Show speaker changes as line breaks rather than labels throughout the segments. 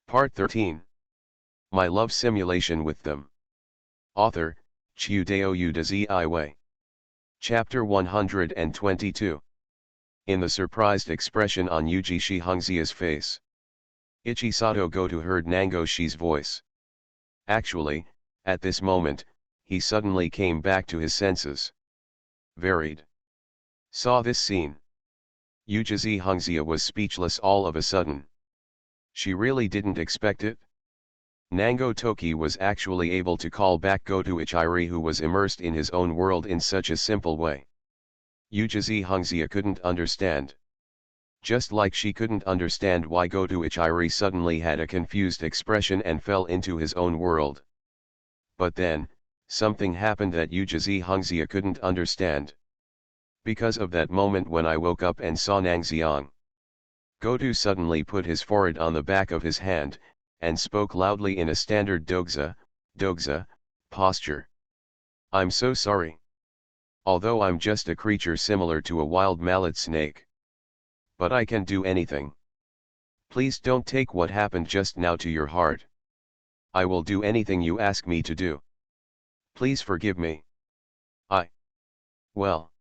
Part 13. My Love Simulation with Them. Author, Chiudeo Udaziiwe. Chapter 122. In the surprised expression on Yuji Shihongzia's face, Ichisato Goto heard Nangoshi's voice. Actually, at this moment, he suddenly came back to his senses. Varied. Saw this scene. Yuji Shihongzia was speechless all of a sudden. She really didn't expect it. Nango Toki was actually able to call back Goto Ichiri, who was immersed in his own world in such a simple way. Yuji Shihongzia couldn't understand. Just like she couldn't understand why Goto Ichiri suddenly had a confused expression and fell into his own world. But then, something happened that Yuji Shihongzia couldn't understand. Because of that moment when I woke up and saw Nangxiang. Goto suddenly put his forehead on the back of his hand, and spoke loudly in a standard Dogza posture. I'm so sorry. Although I'm just a creature similar to a wild mallet snake. But I can do anything. Please don't take what happened just now to your heart. I will do anything you ask me to do. Please forgive me. Well.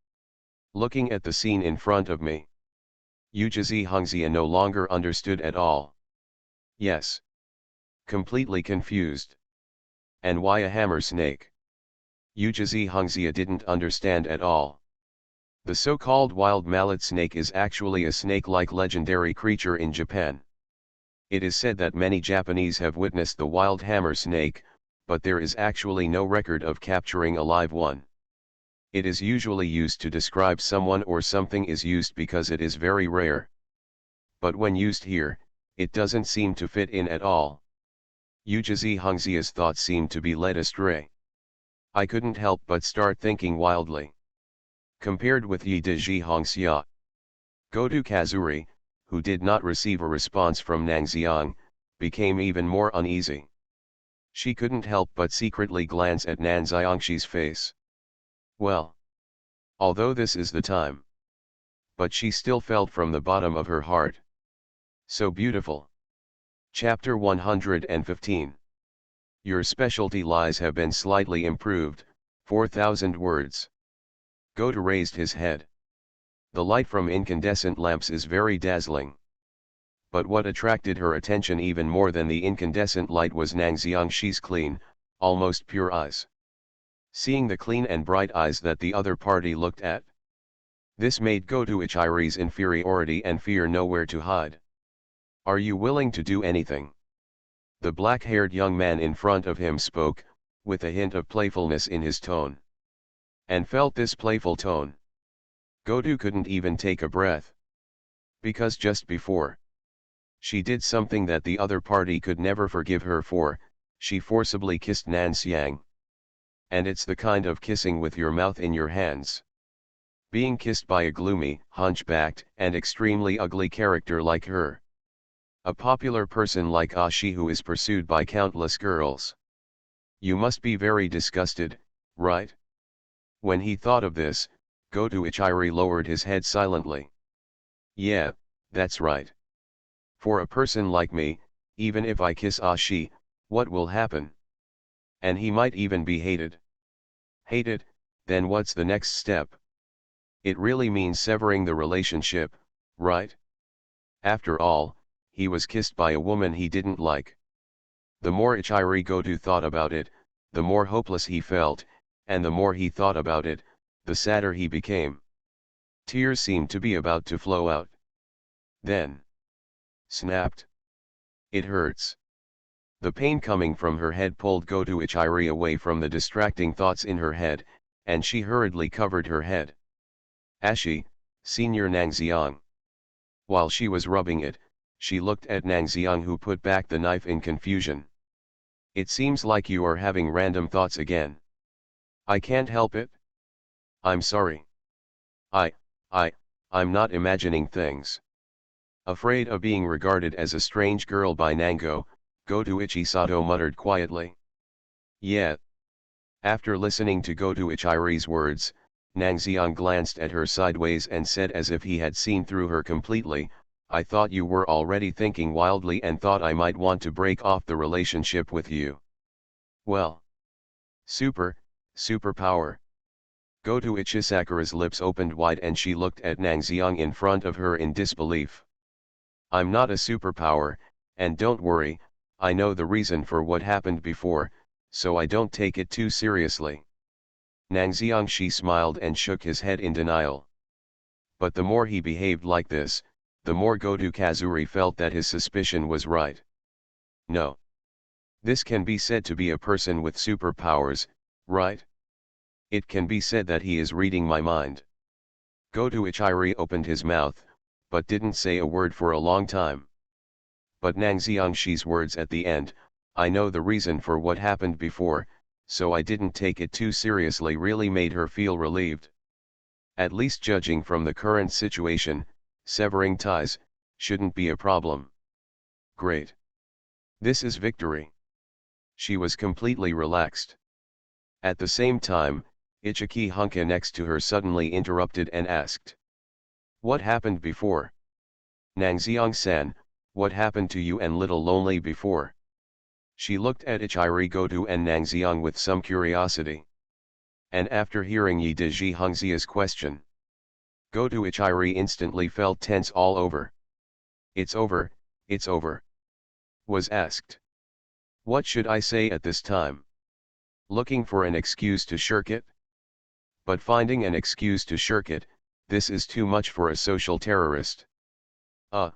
Looking at the scene in front of me, Yuji Shihongzia no longer understood at all. Yes. Completely confused. And why a hammer snake? Yuji Shihongzia didn't understand at all. The so-called wild mallet snake is actually a snake-like legendary creature in Japan. It is said that many Japanese have witnessed the wild hammer snake, but there is actually no record of capturing a live one. It is usually used to describe someone or something is used because it is very rare. But when used here, it doesn't seem to fit in at all. Yuji Shihongzia's thoughts seemed to be led astray. I couldn't help but start thinking wildly. Compared with Yuji Shihongzia, Goto Kazuri, who did not receive a response from Nangxiang, became even more uneasy. She couldn't help but secretly glance at Nangxiang's face. Well. Although this is the time. But she still felt from the bottom of her heart. So beautiful. Chapter 115. Your specialty lies have been slightly improved, 4,000 words. Goto raised his head. The light from incandescent lamps is very dazzling. But what attracted her attention even more than the incandescent light was Nangxiang's clean, almost pure eyes. Seeing the clean and bright eyes that the other party looked at, this made Goto Ichiri's inferiority and fear nowhere to hide. Are you willing to do anything? The black-haired young man in front of him spoke, with a hint of playfulness in his tone. And felt this playful tone, Goto couldn't even take a breath. Because just before, she did something that the other party could never forgive her for, she forcibly kissed Nangxiang. And it's the kind of kissing with your mouth in your hands. Being kissed by a gloomy, hunchbacked, and extremely ugly character like her. A popular person like Ashi who is pursued by countless girls. You must be very disgusted, right? When he thought of this, Goto Ichiri lowered his head silently. Yeah, that's right. For a person like me, even if I kiss Ashi, what will happen? And he might even be hated. Hated, then what's the next step? It really means severing the relationship, right? After all, he was kissed by a woman he didn't like. The more Ichiri Goto thought about it, the more hopeless he felt, and the more he thought about it, the sadder he became. Tears seemed to be about to flow out. Then. Snapped. It hurts. The pain coming from her head pulled Goto Ichiri away from the distracting thoughts in her head, and she hurriedly covered her head. Ashi, Senior Nangxiang. While she was rubbing it, she looked at Nangxiang, who put back the knife in confusion. It seems like you are having random thoughts again. I can't help it. I'm sorry. I'm not imagining things. Afraid of being regarded as a strange girl by Nango, Goto Ichisato muttered quietly. Yeah. After listening to Goto Ichiri's words, Nangxiang glanced at her sideways and said as if he had seen through her completely, I thought you were already thinking wildly and thought I might want to break off the relationship with you. Well. Superpower. Goto Ichisakura's lips opened wide and she looked at Nangxiang in front of her in disbelief. I'm not a superpower, and don't worry, I know the reason for what happened before, so I don't take it too seriously. Nangxiang Shi smiled and shook his head in denial. But the more he behaved like this, the more Goto Kazuri felt that his suspicion was right. No. This can be said to be a person with superpowers, right? It can be said that he is reading my mind. Goto Ichiri opened his mouth, but didn't say a word for a long time. But Nangxiang Shi's words at the end, I know the reason for what happened before, so I didn't take it too seriously, really made her feel relieved. At least judging from the current situation, severing ties shouldn't be a problem. Great. This is victory. She was completely relaxed. At the same time, Ichiki Hunka next to her suddenly interrupted and asked. What happened before? Nangxiang-san, what happened to you and Little Lonely before? She looked at Ichiri Goto and Nangxiang with some curiosity. And after hearing Yi Diji Hungzia's question, Goto Ichiri instantly felt tense all over. It's over, was asked. What should I say at this time? Looking for an excuse to shirk it? But finding an excuse to shirk it, this is too much for a social terrorist. When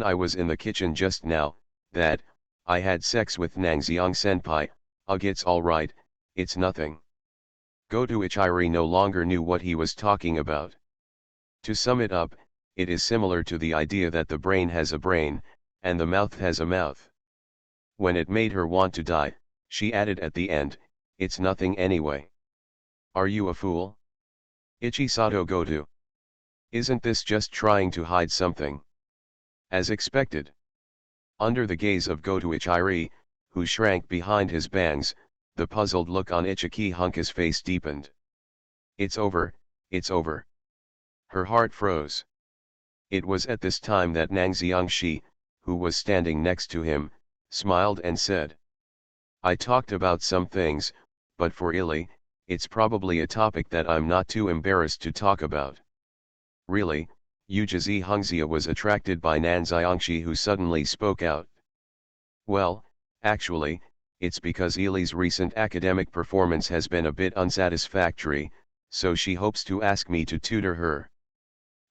I was in the kitchen just now, I had sex with Nangxiang senpai, it's alright, it's nothing. Goto Ichiri no longer knew what he was talking about. To sum it up, it is similar to the idea that the brain has a brain, and the mouth has a mouth. When it made her want to die, she added at the end, it's nothing anyway. Are you a fool? Ichisato Goto. Isn't this just trying to hide something? As expected. Under the gaze of Goto Ichiri, who shrank behind his bangs, the puzzled look on Ichiki Hunka's face deepened. It's over, it's over. Her heart froze. It was at this time that Nangxiang Shi, who was standing next to him, smiled and said. I talked about some things, but for Ili, it's probably a topic that I'm not too embarrassed to talk about. Really, Ujizi Hungzia was attracted by Nangxiang Shi, who suddenly spoke out. Well, actually, it's because Ili's recent academic performance has been a bit unsatisfactory, so she hopes to ask me to tutor her.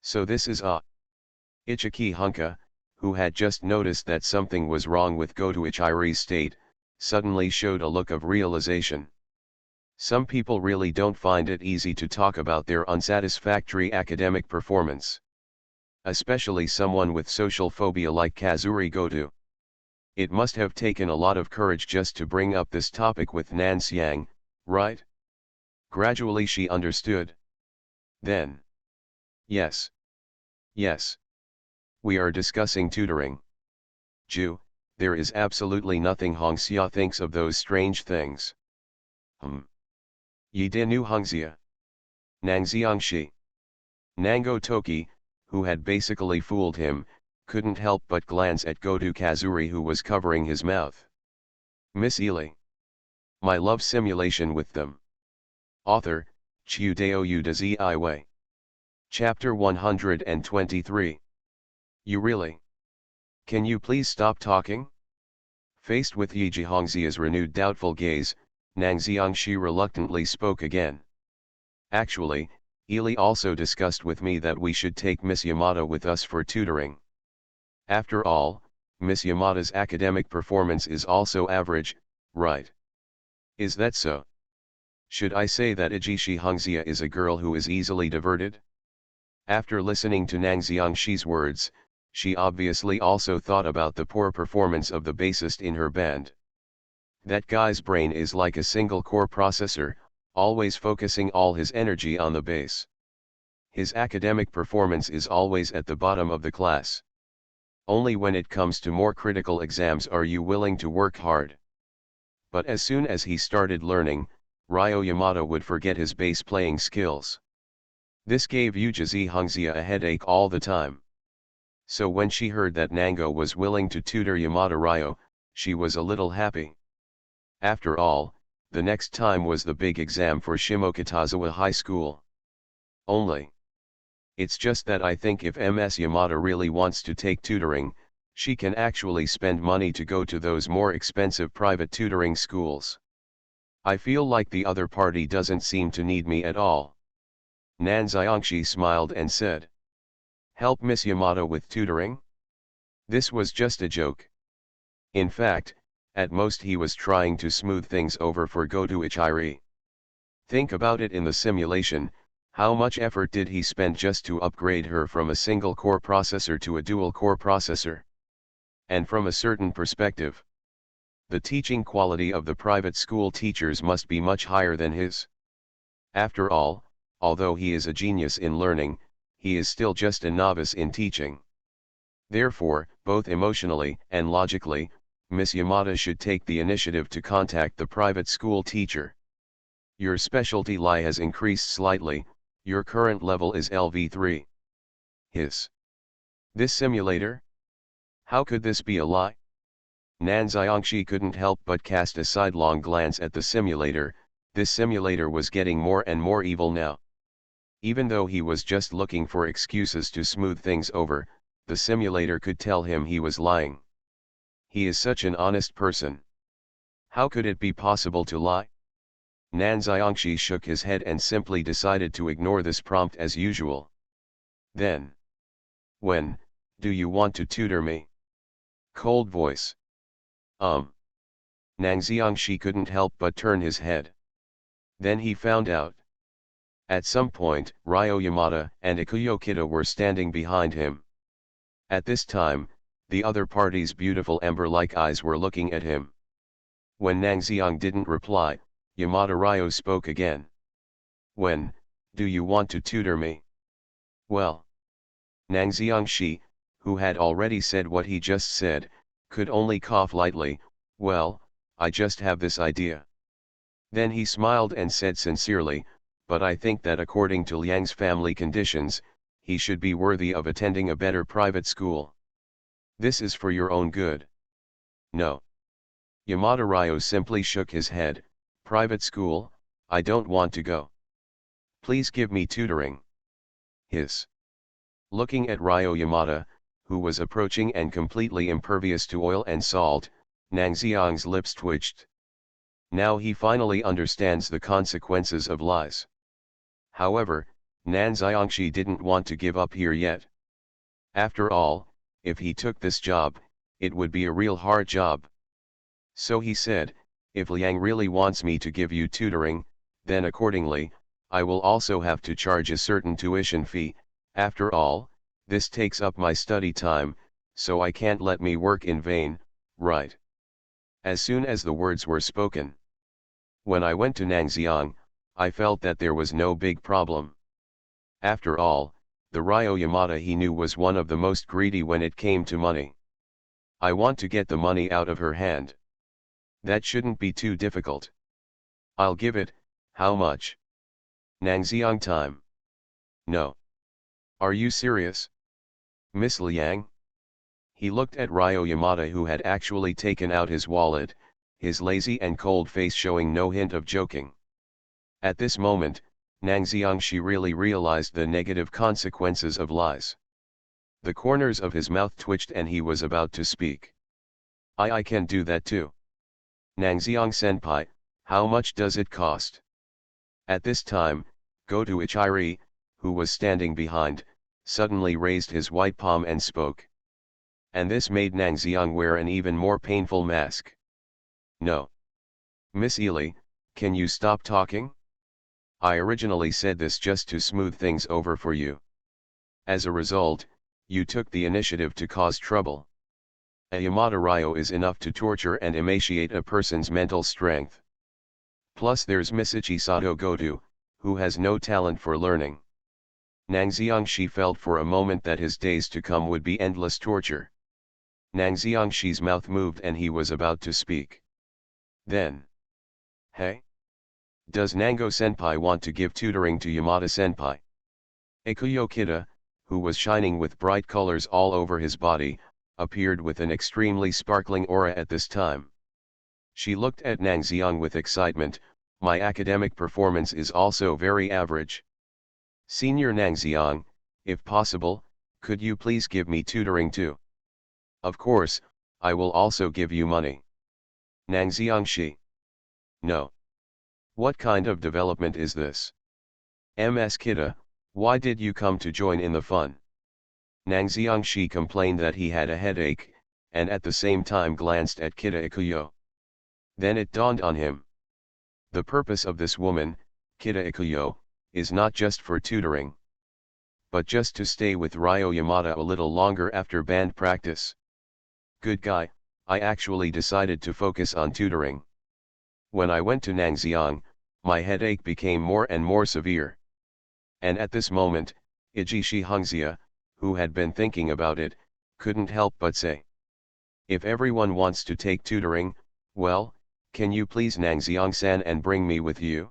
So this is Ichiki Hunka, who had just noticed that something was wrong with Goto Ichiri's state, suddenly showed a look of realization. Some people really don't find it easy to talk about their unsatisfactory academic performance. Especially someone with social phobia like Kazuri Goto. It must have taken a lot of courage just to bring up this topic with Nangxiang, right? Gradually she understood. Then. Yes. We are discussing tutoring. Ju, there is absolutely nothing Hongxia thinks of those strange things. Yi Dinu Hongxia. Nangxiang Shi. Nango Toki, who had basically fooled him, couldn't help but glance at Goto Kazuri, who was covering his mouth. Miss Ili. My love simulation with them. Author, Chiudeo Udazi Iway. Chapter 123. You really? Can you please stop talking? Faced with Yi Jihongxia's renewed doubtful gaze, Nangxiang Shi reluctantly spoke again. Actually, Ili also discussed with me that we should take Miss Yamada with us for tutoring. After all, Miss Yamada's academic performance is also average, right? Is that so? Should I say that Ijishi Hongxia is a girl who is easily diverted? After listening to Nangxiang Shi's words, she obviously also thought about the poor performance of the bassist in her band. That guy's brain is like a single core processor, always focusing all his energy on the bass. His academic performance is always at the bottom of the class. Only when it comes to more critical exams are you willing to work hard. But as soon as he started learning, Ryo Yamada would forget his bass playing skills. This gave Yujizi Hongzia a headache all the time. So when she heard that Nango was willing to tutor Yamada Ryo, she was a little happy. After all, the next time was the big exam for Shimokitazawa High School. Only. It's just that I think if Ms. Yamada really wants to take tutoring, she can actually spend money to go to those more expensive private tutoring schools. I feel like the other party doesn't seem to need me at all. Nan Xiangxi smiled and said. Help Miss Yamada with tutoring? This was just a joke. In fact, at most he was trying to smooth things over for Goto Ichiri. Think about it in the simulation, how much effort did he spend just to upgrade her from a single-core processor to a dual-core processor? And from a certain perspective, the teaching quality of the private school teachers must be much higher than his. After all, although he is a genius in learning, he is still just a novice in teaching. Therefore, both emotionally and logically, Miss Yamada should take the initiative to contact the private school teacher. Your specialty lie has increased slightly, your current level is LV3. His. This simulator? How could this be a lie? Nan Xiangxi couldn't help but cast a sidelong glance at the simulator. This simulator was getting more and more evil now. Even though he was just looking for excuses to smooth things over, the simulator could tell him he was lying. He is such an honest person. How could it be possible to lie? Nan Xiangxi shook his head and simply decided to ignore this prompt as usual. Then. When, do you want to tutor me? Cold voice. Nan Xiangxi couldn't help but turn his head. Then he found out. At some point, Ryo Yamada and Ikuyo Kita were standing behind him. At this time, the other party's beautiful ember-like eyes were looking at him. When Nang Xiang didn't reply, Yamada Ryo spoke again. When, do you want to tutor me? Well. Nang Xiangxi, who had already said what he just said, could only cough lightly. Well, I just have this idea. Then he smiled and said sincerely, but I think that according to Liang's family conditions, he should be worthy of attending a better private school. This is for your own good. No. Yamada Ryo simply shook his head. Private school, I don't want to go. Please give me tutoring. His. Looking at Ryo Yamada, who was approaching and completely impervious to oil and salt, Nang Xiang's lips twitched. Now he finally understands the consequences of lies. However, Nan Xiangxi didn't want to give up here yet. After all, if he took this job, it would be a real hard job. So he said, if Liang really wants me to give you tutoring, then accordingly, I will also have to charge a certain tuition fee. After all, this takes up my study time, so I can't let me work in vain, right? As soon as the words were spoken. When I went to Nangxiang, I felt that there was no big problem. After all, the Ryo Yamada he knew was one of the most greedy when it came to money. I want to get the money out of her hand. That shouldn't be too difficult. I'll give it. How much? Nangxiang time. No. Are you serious? Miss Liang? He looked at Ryo Yamada who had actually taken out his wallet, his lazy and cold face showing no hint of joking. At this moment, Nang Xiangxi really realized the negative consequences of lies. The corners of his mouth twitched and he was about to speak. I can do that too. Nangxiang senpai, how much does it cost? At this time, Goto Ichiri, who was standing behind, suddenly raised his white palm and spoke. And this made Nangxiang wear an even more painful mask. No. Miss Ely, can you stop talking? I originally said this just to smooth things over for you. As a result, you took the initiative to cause trouble. A Yamada Ryo is enough to torture and emaciate a person's mental strength. Plus there's Misachi Sato Goto, who has no talent for learning. Nang Xiangxi felt for a moment that his days to come would be endless torture. Nang Xiangxi's mouth moved and he was about to speak. Then. Hey? Does Nango Senpai want to give tutoring to Yamada Senpai? Ikuyo Kita, who was shining with bright colors all over his body, appeared with an extremely sparkling aura at this time. She looked at Nang Xiang with excitement. My academic performance is also very average. Senior Nang Xiang, if possible, could you please give me tutoring too? Of course, I will also give you money. Nang Xiang Shi. No. What kind of development is this? Ms. Kita, why did you come to join in the fun? Nang Xiangxi complained that he had a headache, and at the same time glanced at Kita Ikuyo. Then it dawned on him. The purpose of this woman, Kita Ikuyo, is not just for tutoring, but just to stay with Ryo Yamada a little longer after band practice. Good guy, I actually decided to focus on tutoring. When I went to Nangxiang, my headache became more and more severe. And at this moment, Ijishi Hongxia, who had been thinking about it, couldn't help but say. If everyone wants to take tutoring, well, can you please Nangxiang-san and bring me with you?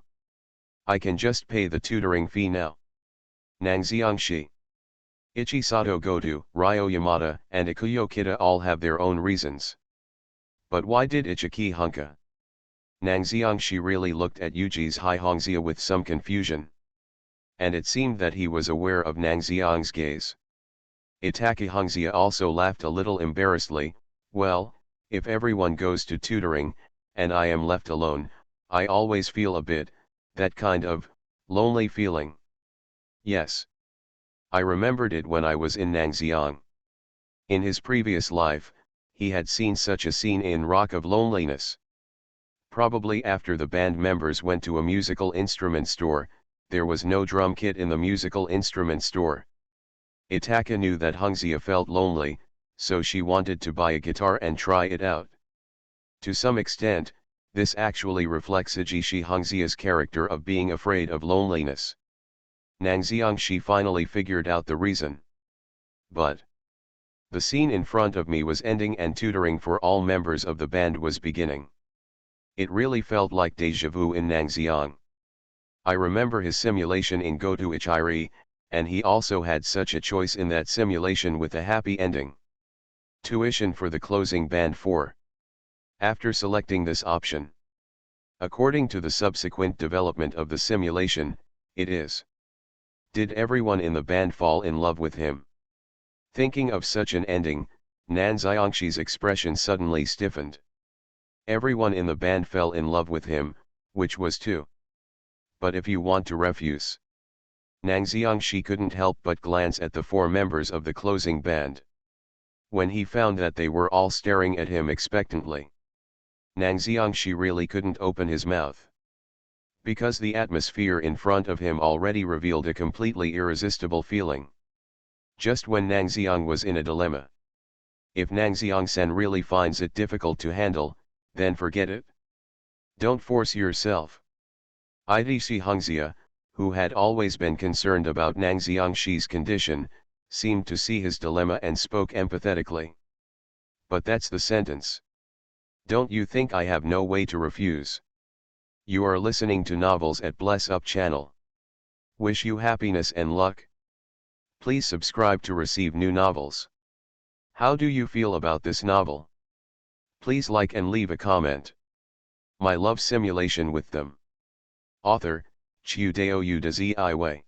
I can just pay the tutoring fee now. Nangxiang-shi. Ichisato Goto, Ryo Yamada, and Ikuyo Kita all have their own reasons. But why did Ichiki Hunka? Nangxiang-shi really looked at Yuji's Hai Hongxia with some confusion. And it seemed that he was aware of Nangxiang's gaze. Itaki Hongxia also laughed a little embarrassedly. Well, if everyone goes to tutoring, and I am left alone, I always feel a bit, that kind of, lonely feeling. Yes. I remembered it when I was in Nangxiang. In his previous life, he had seen such a scene in Rock of Loneliness. Probably after the band members went to a musical instrument store, there was no drum kit in the musical instrument store. Itaka knew that Hongxia felt lonely, so she wanted to buy a guitar and try it out. To some extent, this actually reflects Ijishi Hongxia's character of being afraid of loneliness. Nangxiangxi finally figured out the reason. But the scene in front of me was ending and tutoring for all members of the band was beginning. It really felt like déjà vu in Nangxiang. I remember his simulation in Goto Ichiri, and he also had such a choice in that simulation with a happy ending. Tuition for the closing band 4. After selecting this option, according to the subsequent development of the simulation, it is. Did everyone in the band fall in love with him? Thinking of such an ending, Nan Xiangxi's expression suddenly stiffened. Everyone in the band fell in love with him, which was 2. But if you want to refuse. Nangxiangxi couldn't help but glance at the 4 members of the closing band. When he found that they were all staring at him expectantly, Nangxiangxi really couldn't open his mouth. Because the atmosphere in front of him already revealed a completely irresistible feeling. Just when Nangxiang was in a dilemma. If Nangxiang-san really finds it difficult to handle, then forget it. Don't force yourself. Idishi Hongxia, who had always been concerned about Nangxiangxi's condition, seemed to see his dilemma and spoke empathetically. But that's the sentence. Don't you think I have no way to refuse? You are listening to Novels at Bless Up channel. Wish you happiness and luck. Please subscribe to receive new novels. How do you feel about this novel? Please like and leave a comment. My love simulation with them. Author, Chiudeo Udazi.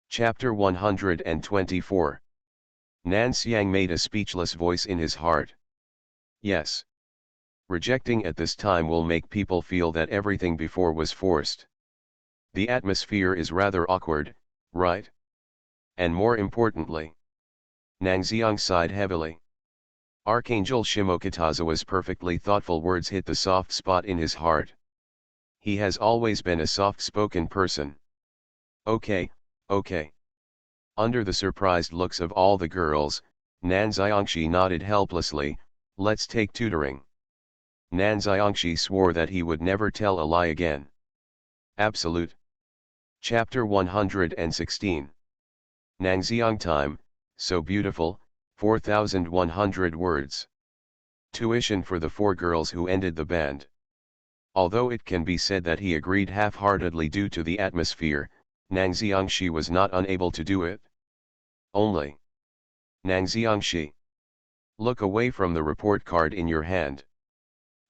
Chapter 124. Nan Xiang made a speechless voice in his heart. Yes. Rejecting at this time will make people feel that everything before was forced. The atmosphere is rather awkward, right? And more importantly, Nangxiang sighed heavily. Archangel Shimokitazawa's perfectly thoughtful words hit the soft spot in his heart. He has always been a soft-spoken person. Okay. Under the surprised looks of all the girls, Nan Xiangxi nodded helplessly. Let's take tutoring. Nan Xiangxi swore that he would never tell a lie again. Absolute. Chapter 116. Nangxiang time, so beautiful, 4,100 words. Tuition for the 4 girls who ended the band. Although it can be said that he agreed half-heartedly due to the atmosphere, Nang Xiangxi was not unable to do it. Only. Nang Xiangxi. Look away from the report card in your hand.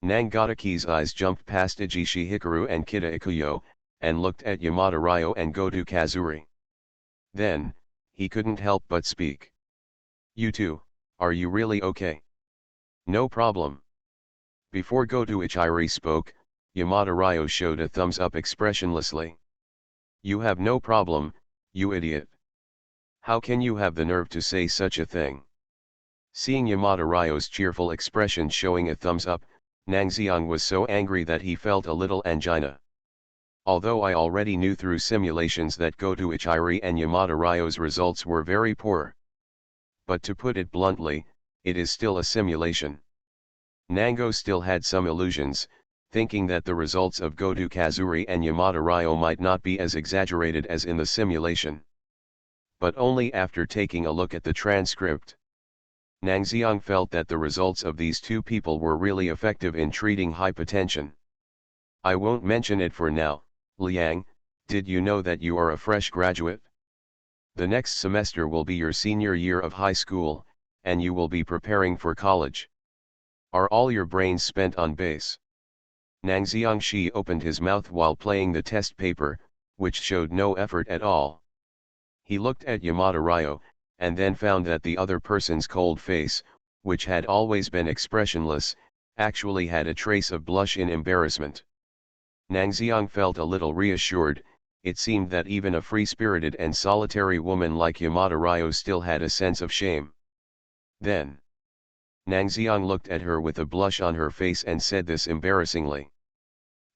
Nang Gataki's eyes jumped past Ijishi Hikaru and Kita Ikuyo, and looked at Yamada Ryo and Goto Kazuri. Then, he couldn't help but speak. You two, are you really okay? No problem. Before Goto Ichiri spoke, Yamada Ryo showed a thumbs up expressionlessly. You have no problem, you idiot. How can you have the nerve to say such a thing? Seeing Yamada Ryo's cheerful expression showing a thumbs up, Nang Xiang was so angry that he felt a little angina. Although I already knew through simulations that Goto Ichiri and Yamada Ryo's results were very poor. But to put it bluntly, it is still a simulation. Nango still had some illusions, thinking that the results of Goto Kazuri and Yamada Ryo might not be as exaggerated as in the simulation. But only after taking a look at the transcript. Nang Xiang felt that the results of these two people were really effective in treating hypotension. I won't mention it for now. Liang, did you know that you are a fresh graduate? The next semester will be your senior year of high school, and you will be preparing for college. Are all your brains spent on base? Nang Xiangxi opened his mouth while playing the test paper, which showed no effort at all. He looked at Yamada Ryo, and then found that the other person's cold face, which had always been expressionless, actually had a trace of blush in embarrassment. Nang Xiang felt a little reassured. It seemed that even a free-spirited and solitary woman like Yamada Ryo still had a sense of shame. Then, Nang Xiang looked at her with a blush on her face and said this embarrassingly.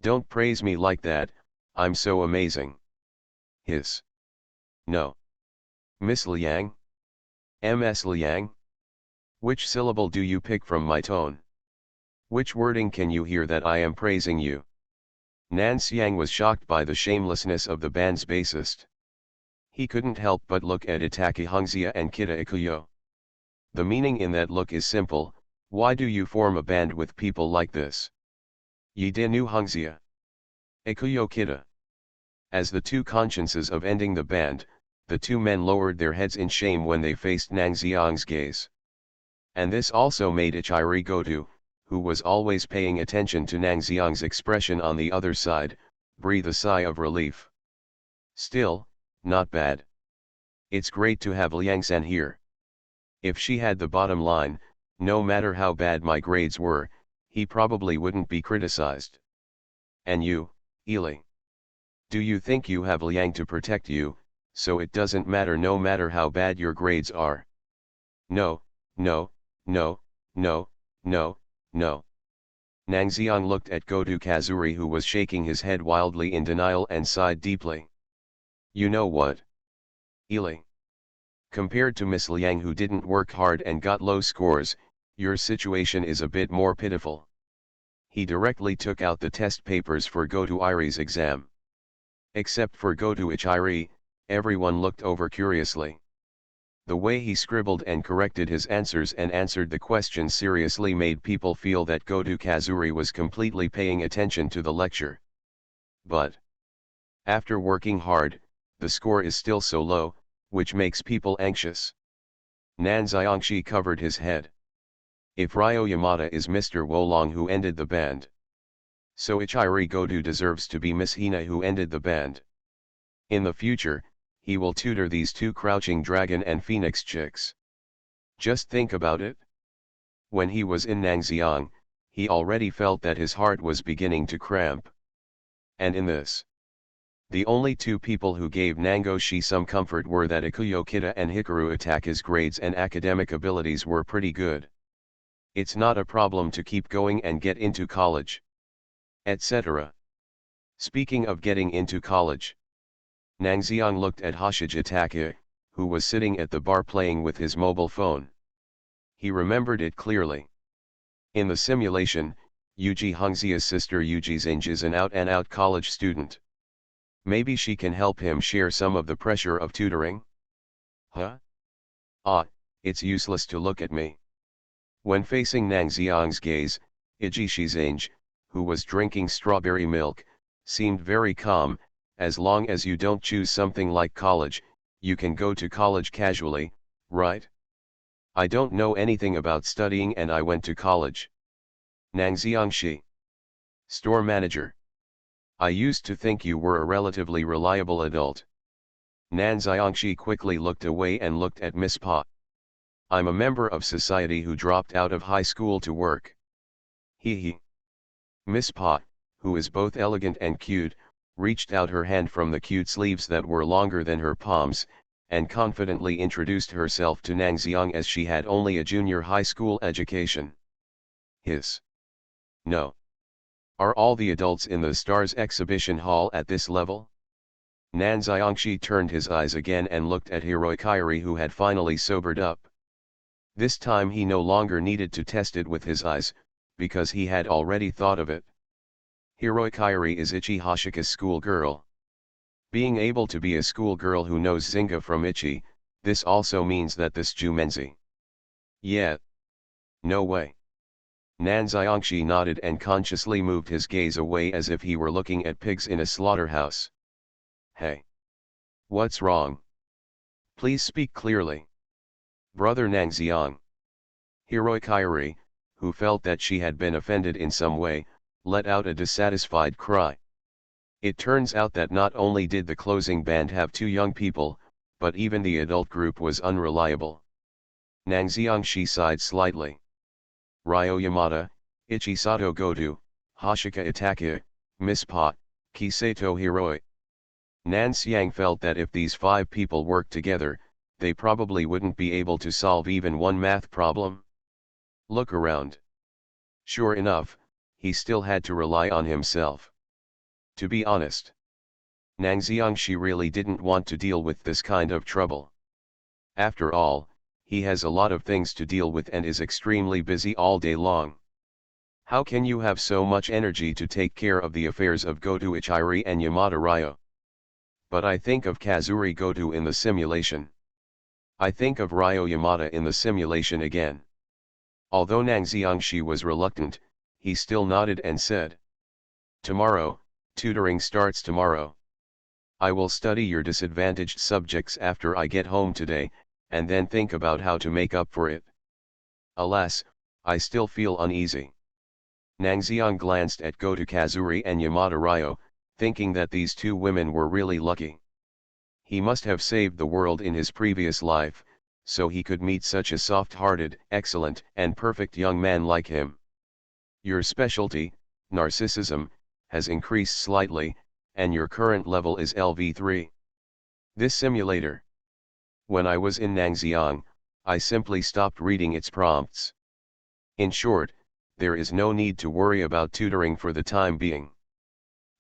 Don't praise me like that, I'm so amazing. Hiss. No. Miss Liang? Ms. Liang? Which syllable do you pick from my tone? Which wording can you hear that I am praising you? Nan Xiang was shocked by the shamelessness of the band's bassist. He couldn't help but look at Itaki Hongxia and Kita Ikuyo. The meaning in that look is simple: why do you form a band with people like this? Yi Dinu Hongxia. Ikuyo Kita. As the two consciences of ending the band, the two men lowered their heads in shame when they faced Nang Xiang's gaze. And this also made Ichiri Goto, who was always paying attention to Nang Xiang's expression on the other side, breathe a sigh of relief. Still, not bad. It's great to have Liang-san here. If she had the bottom line, no matter how bad my grades were, he probably wouldn't be criticized. And you, Ili? Do you think you have Liang to protect you, so it doesn't matter no matter how bad your grades are? No, no, no, no, no, no. Nang Xiang looked at Goto Kazuri, who was shaking his head wildly in denial, and sighed deeply. You know what? Ili. Compared to Miss Liang, who didn't work hard and got low scores, your situation is a bit more pitiful. He directly took out the test papers for Goto Iri's exam. Except for Goto Ichiri, everyone looked over curiously. The way he scribbled and corrected his answers and answered the questions seriously made people feel that Goto Kazuri was completely paying attention to the lecture. But after working hard, the score is still so low, which makes people anxious. Nan Xiangxi covered his head. If Ryo Yamada is Mr. Wolong who ended the band, so Ichiri Goto deserves to be Miss Hina who ended the band. In the future, he will tutor these two crouching dragon and phoenix chicks. Just think about it. When he was in Nangxiang, he already felt that his heart was beginning to cramp. And in this, the only two people who gave Nangoshi some comfort were that Ikuyo Kita and Hikaru Itaki's grades and academic abilities were pretty good. It's not a problem to keep going and get into college, etc. Speaking of getting into college, Nang Xiang looked at Hoshige Itaki, who was sitting at the bar playing with his mobile phone. He remembered it clearly. In the simulation, Yuji Hongxia's sister Yuji Zinj is an out-and-out college student. Maybe she can help him share some of the pressure of tutoring? Huh? Ah, it's useless to look at me. When facing Nang Xiang's gaze, Ijishi Zinj, who was drinking strawberry milk, seemed very calm, As long as you don't choose something like college, you can go to college casually, right? I don't know anything about studying and I went to college. Nang Xiangxi. Store manager. I used to think you were a relatively reliable adult. Nan Xiangxi quickly looked away and looked at Miss Pa. I'm a member of society who dropped out of high school to work. Hee hee. Miss Pa, who is both elegant and cute, reached out her hand from the cute sleeves that were longer than her palms, and confidently introduced herself to Nang Xiang as she had only a junior high school education. Hiss. No. Are all the adults in the Stars exhibition hall at this level? Nan Xiangxi turned his eyes again and looked at Hiroikiri, who had finally sobered up. This time he no longer needed to test it with his eyes, because he had already thought of it. Hiroikiri is Ichi Hoshika's schoolgirl. Being able to be a schoolgirl who knows Zinga from Ichi, this also means that this Jumenzi. Yeah. No way. Nan Xiangxi nodded and consciously moved his gaze away as if he were looking at pigs in a slaughterhouse. Hey. What's wrong? Please speak clearly. Brother Nang Xiang. Hiroikiri, who felt that she had been offended in some way, let out a dissatisfied cry. It turns out that not only did the closing band have two young people, but even the adult group was unreliable. Nang Xiangxi sighed slightly. Ryo Yamada, Ichisato Goto, Hoshika Itachi, Miss Pa, Kisato Hiroi. Nan Xiang felt that if these five people worked together, they probably wouldn't be able to solve even one math problem. Look around. Sure enough, he still had to rely on himself. To be honest, Nang Xiangxi really didn't want to deal with this kind of trouble. After all, he has a lot of things to deal with and is extremely busy all day long. How can you have so much energy to take care of the affairs of Goto Ichiri and Yamada Ryo? But I think of Kazuri Goto in the simulation. I think of Ryo Yamada in the simulation again. Although Nang Xiangxi was reluctant, he still nodded and said, "Tomorrow, tutoring starts tomorrow. I will study your disadvantaged subjects after I get home today, and then think about how to make up for it." Alas, I still feel uneasy. Nang Xiang glanced at Goto Kazuri and Yamada Ryo, thinking that these two women were really lucky. He must have saved the world in his previous life, so he could meet such a soft-hearted, excellent, and perfect young man like him. Your specialty, narcissism, has increased slightly, and your current level is LV3. This simulator. When I was in Nang Xiang, I simply stopped reading its prompts. In short, there is no need to worry about tutoring for the time being.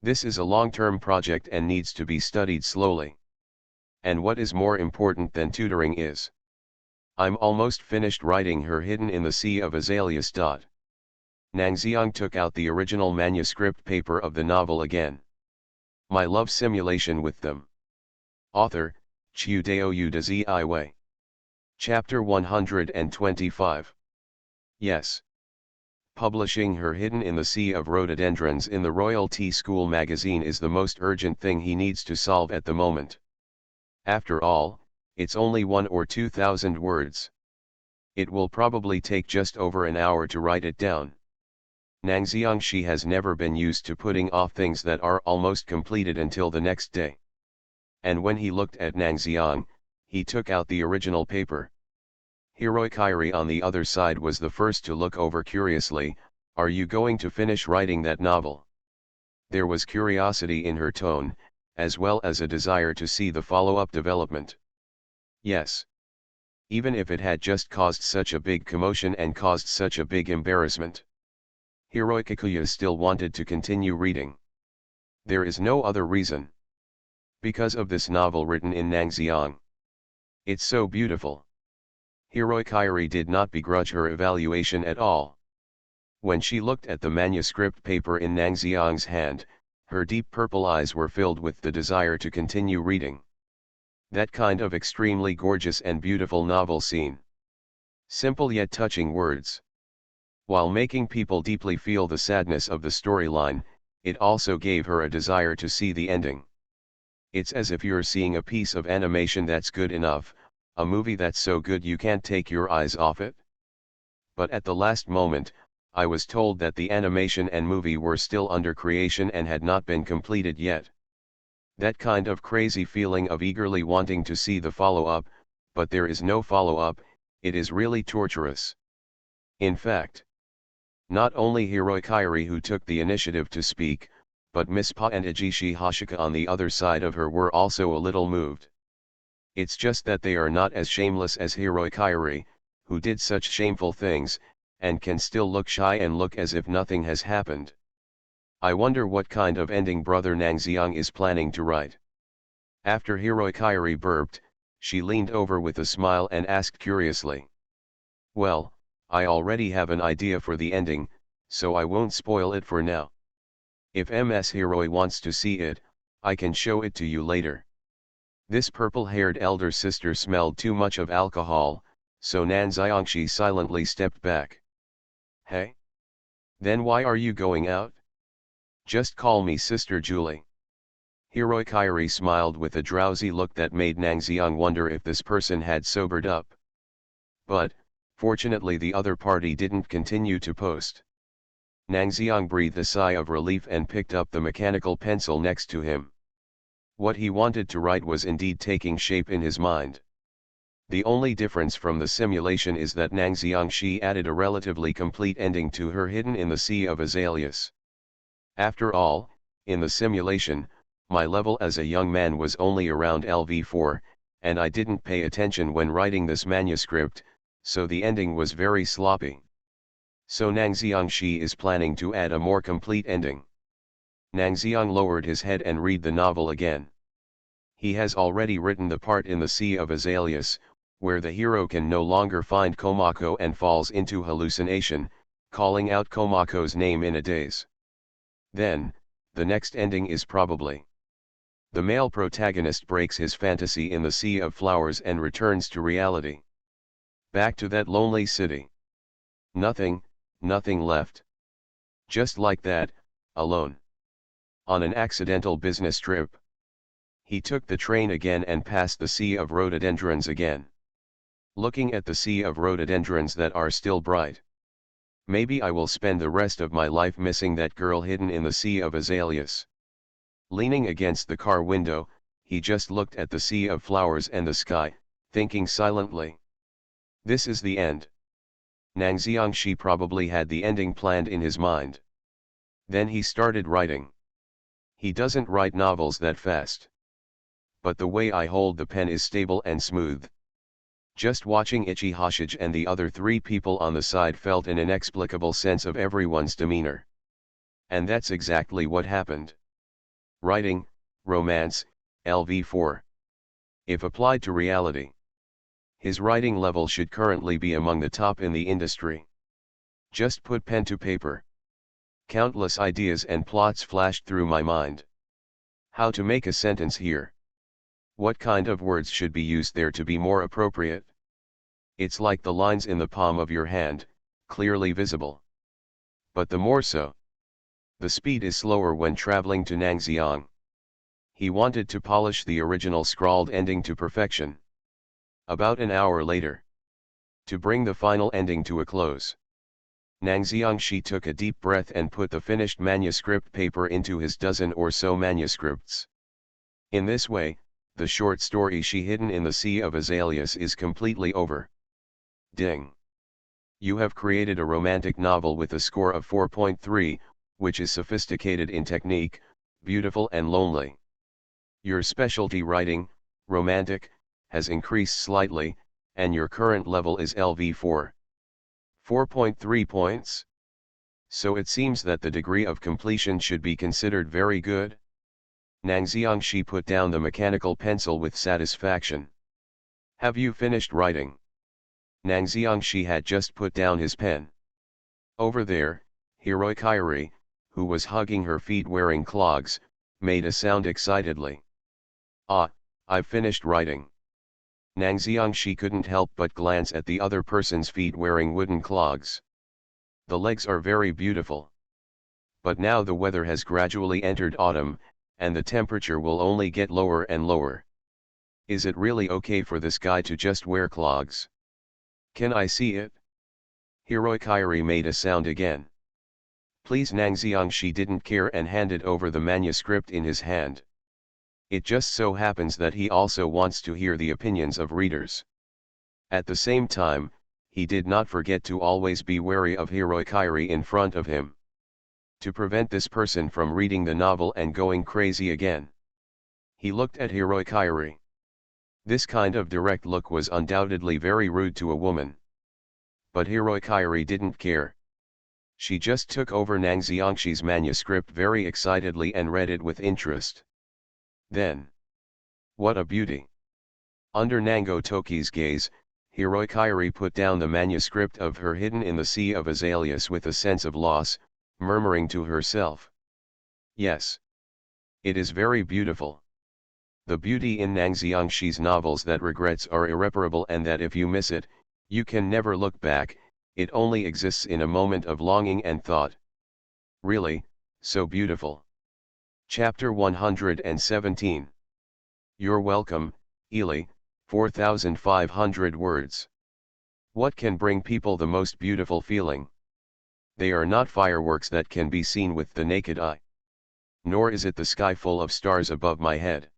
This is a long-term project and needs to be studied slowly. And what is more important than tutoring is, I'm almost finished writing Her Hidden in the Sea of Azaleas. Nang Xiang took out the original manuscript paper of the novel again. My love simulation with them. Author, Chiudeo Udazi Iway. Chapter 125. Yes. Publishing Her Hidden in the Sea of Rhododendrons in the Royal Tea School magazine is the most urgent thing he needs to solve at the moment. After all, it's only 1,000 or 2,000 words. It will probably take just over an hour to write it down. Nang Xiangxi has never been used to putting off things that are almost completed until the next day. And when he looked at Nang Xiang, he took out the original paper. Hiroikiri on the other side was the first to look over curiously. "Are you going to finish writing that novel?" There was curiosity in her tone, as well as a desire to see the follow-up development. Yes. Even if it had just caused such a big commotion and caused such a big embarrassment. Hiroikikuya still wanted to continue reading. There is no other reason. Because of this novel written in Nang Xiang. It's so beautiful. Hiroikiri did not begrudge her evaluation at all. When she looked at the manuscript paper in Nang Xiang's hand, her deep purple eyes were filled with the desire to continue reading. That kind of extremely gorgeous and beautiful novel scene. Simple yet touching words. While making people deeply feel the sadness of the storyline, it also gave her a desire to see the ending. It's as if you're seeing a piece of animation that's good enough, a movie that's so good you can't take your eyes off it. But at the last moment, I was told that the animation and movie were still under creation and had not been completed yet. That kind of crazy feeling of eagerly wanting to see the follow-up, but there is no follow-up, it is really torturous. In fact, not only Hiroi Kairi who took the initiative to speak, but Miss Pa and Ajishi Hashika on the other side of her were also a little moved. It's just that they are not as shameless as Hiroi Kairi, who did such shameful things, and can still look shy and look as if nothing has happened. I wonder what kind of ending Brother Nangxiang is planning to write. After Hiroi Kairi burped, she leaned over with a smile and asked curiously. Well, I already have an idea for the ending, so I won't spoil it for now. If Ms. Hiroi wants to see it, I can show it to you later. This purple-haired elder sister smelled too much of alcohol, so Nan Xiangxi silently stepped back. Hey? Then why are you going out? Just call me Sister Julie. Hiroi Kairi smiled with a drowsy look that made Nangxiang wonder if this person had sobered up. But, fortunately the other party didn't continue to post. Nangxiang breathed a sigh of relief and picked up the mechanical pencil next to him. What he wanted to write was indeed taking shape in his mind. The only difference from the simulation is that Nangxiang added a relatively complete ending to her Hidden in the Sea of Azaleas. After all, in the simulation, my level as a young man was only around LV4, and I didn't pay attention when writing this manuscript, so the ending was very sloppy. So Nangxiang is planning to add a more complete ending. Nangxiang lowered his head and read the novel again. He has already written the part in the Sea of Azaleas, where the hero can no longer find Komako and falls into hallucination, calling out Komako's name in a daze. Then, the next ending is probably the male protagonist breaks his fantasy in the Sea of Flowers and returns to reality. Back to that lonely city. Nothing left. Just like that, alone. On an accidental business trip. He took the train again and passed the sea of rhododendrons again. Looking at the sea of rhododendrons that are still bright. Maybe I will spend the rest of my life missing that girl hidden in the Sea of Azaleas. Leaning against the car window, he just looked at the sea of flowers and the sky, thinking silently. This is the end. Nangxiang probably had the ending planned in his mind. Then he started writing. He doesn't write novels that fast. But the way I hold the pen is stable and smooth. Just watching Ichi Hashige and the other three people on the side felt an inexplicable sense of everyone's demeanor. And that's exactly what happened. Writing, romance, LV4. If applied to reality, his writing level should currently be among the top in the industry. Just put pen to paper. Countless ideas and plots flashed through my mind. How to make a sentence here? What kind of words should be used there to be more appropriate? It's like the lines in the palm of your hand, clearly visible. But the more so. The speed is slower when traveling to Nangxiang. He wanted to polish the original scrawled ending to perfection. About an hour later. To bring the final ending to a close. Nangxiang took a deep breath and put the finished manuscript paper into his dozen or so manuscripts. In this way, the short story She Hidden in the Sea of Azaleas is completely over. Ding! You have created a romantic novel with a score of 4.3, which is sophisticated in technique, beautiful and lonely. Your specialty writing, romantic, has increased slightly, and your current level is LV4. 4.3 points. So it seems that the degree of completion should be considered very good. Nangxiang put down the mechanical pencil with satisfaction. Have you finished writing? Nangxiang had just put down his pen. Over there, Hiroi Kairi, who was hugging her feet wearing clogs, made a sound excitedly. Ah, I've finished writing. Nangxiang couldn't help but glance at the other person's feet wearing wooden clogs. The legs are very beautiful. But now the weather has gradually entered autumn, and the temperature will only get lower and lower. Is it really okay for this guy to just wear clogs? Can I see it? Hiroikairi made a sound again. Please Nangxiang, she didn't care and handed over the manuscript in his hand. It just so happens that he also wants to hear the opinions of readers. At the same time, he did not forget to always be wary of Hiroikairi in front of him, to prevent this person from reading the novel and going crazy again. He looked at Hiroikairi. This kind of direct look was undoubtedly very rude to a woman. But Hiroikairi didn't care. She just took over Nangxiangxi's manuscript very excitedly and read it with interest. Then, what a beauty! Under Nango Toki's gaze, Hiroikairi put down the manuscript of her Hidden in the Sea of Azaleas with a sense of loss, murmuring to herself. Yes. It is very beautiful. The beauty in Nangxiangxi's novels that regrets are irreparable and that if you miss it, you can never look back, it only exists in a moment of longing and thought. Really, so beautiful. Chapter 117. You're welcome, Ely, 4,500 words. What can bring people the most beautiful feeling? They are not fireworks that can be seen with the naked eye. Nor is it the sky full of stars above my head.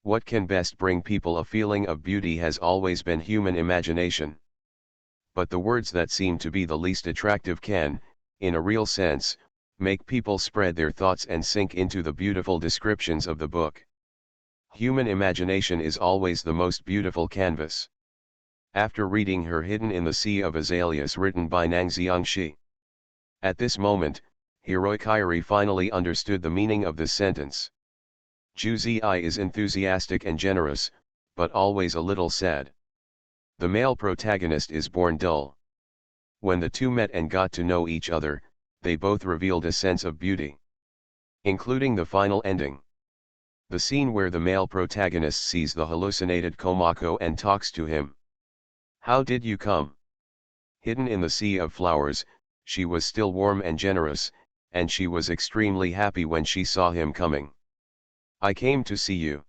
What can best bring people a feeling of beauty has always been human imagination. But the words that seem to be the least attractive can, in a real sense, make people spread their thoughts and sink into the beautiful descriptions of the book. Human imagination is always the most beautiful canvas. After reading her Hidden in the Sea of Azaleas written by Nangxiangxi. At this moment, Hiroikairi finally understood the meaning of this sentence. Juzi is enthusiastic and generous, but always a little sad. The male protagonist is born dull. When the two met and got to know each other, they both revealed a sense of beauty. Including the final ending. The scene where the male protagonist sees the hallucinated Komako and talks to him. How did you come? Hidden in the sea of flowers, she was still warm and generous, and she was extremely happy when she saw him coming. I came to see you.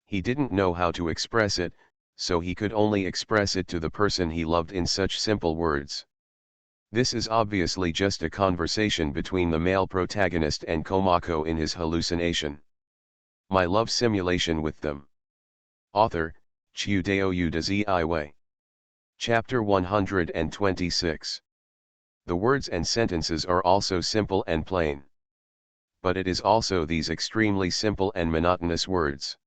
He didn't know how to express it, so he could only express it to the person he loved in such simple words. This is obviously just a conversation between the male protagonist and Komako in his hallucination. My love simulation with them. Author, Chiudeo Udazi Iway. Chapter 126. The words and sentences are also simple and plain. But it is also these extremely simple and monotonous words.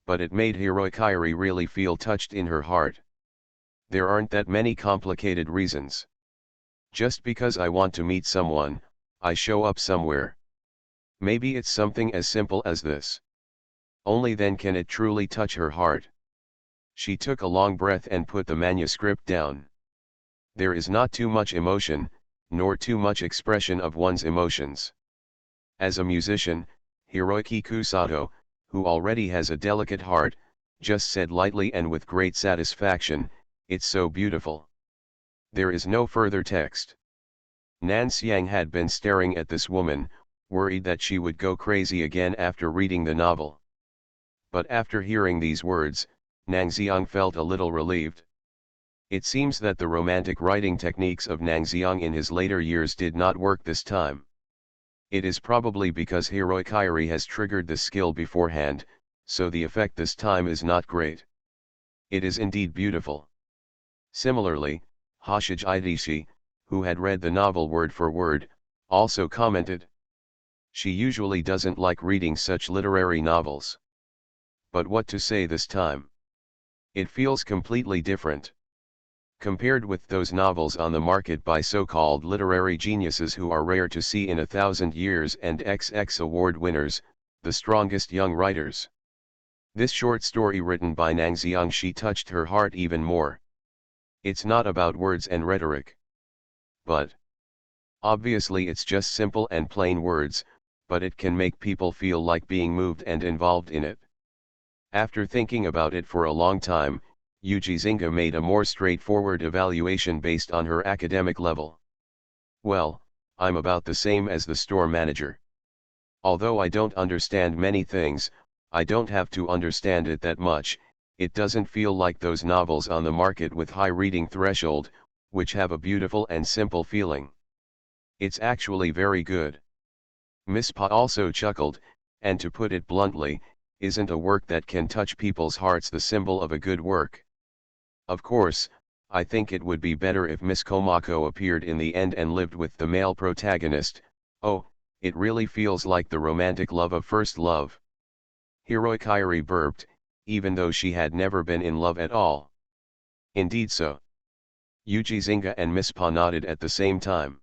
But it made Hiroikairi really feel touched in her heart. There aren't that many complicated reasons. Just because I want to meet someone, I show up somewhere. Maybe it's something as simple as this. Only then can it truly touch her heart. She took a long breath and put the manuscript down. There is not too much emotion, nor too much expression of one's emotions. As a musician, Hiroki Kusato, who already has a delicate heart, just said lightly and with great satisfaction, "It's so beautiful." There is no further text. Nanxiang had been staring at this woman, worried that she would go crazy again after reading the novel. But after hearing these words, Nangxiang felt a little relieved. It seems that the romantic writing techniques of Nangxiang in his later years did not work this time. It is probably because Hiroikairi has triggered the skill beforehand, so the effect this time is not great. It is indeed beautiful. Similarly, Hoshige Idishi, who had read the novel word for word, also commented. She usually doesn't like reading such literary novels. But what to say this time? It feels completely different. Compared with those novels on the market by so-called literary geniuses who are rare to see in 1,000 years and XX award winners, the strongest young writers. This short story written by Nangxiangxi touched her heart even more. It's not about words and rhetoric. But obviously it's just simple and plain words, but it can make people feel like being moved and involved in it. After thinking about it for a long time, Yuji Zinga made a more straightforward evaluation based on her academic level. Well, I'm about the same as the store manager. Although I don't understand many things, I don't have to understand it that much. It doesn't feel like those novels on the market with high reading threshold, which have a beautiful and simple feeling. It's actually very good. Miss Pa also chuckled, and to put it bluntly, isn't a work that can touch people's hearts the symbol of a good work? Of course, I think it would be better if Miss Komako appeared in the end and lived with the male protagonist. Oh, it really feels like the romantic love of first love. Hiroikairi burped, even though she had never been in love at all. Indeed so. Yuji Zinga and Miss Pa nodded at the same time.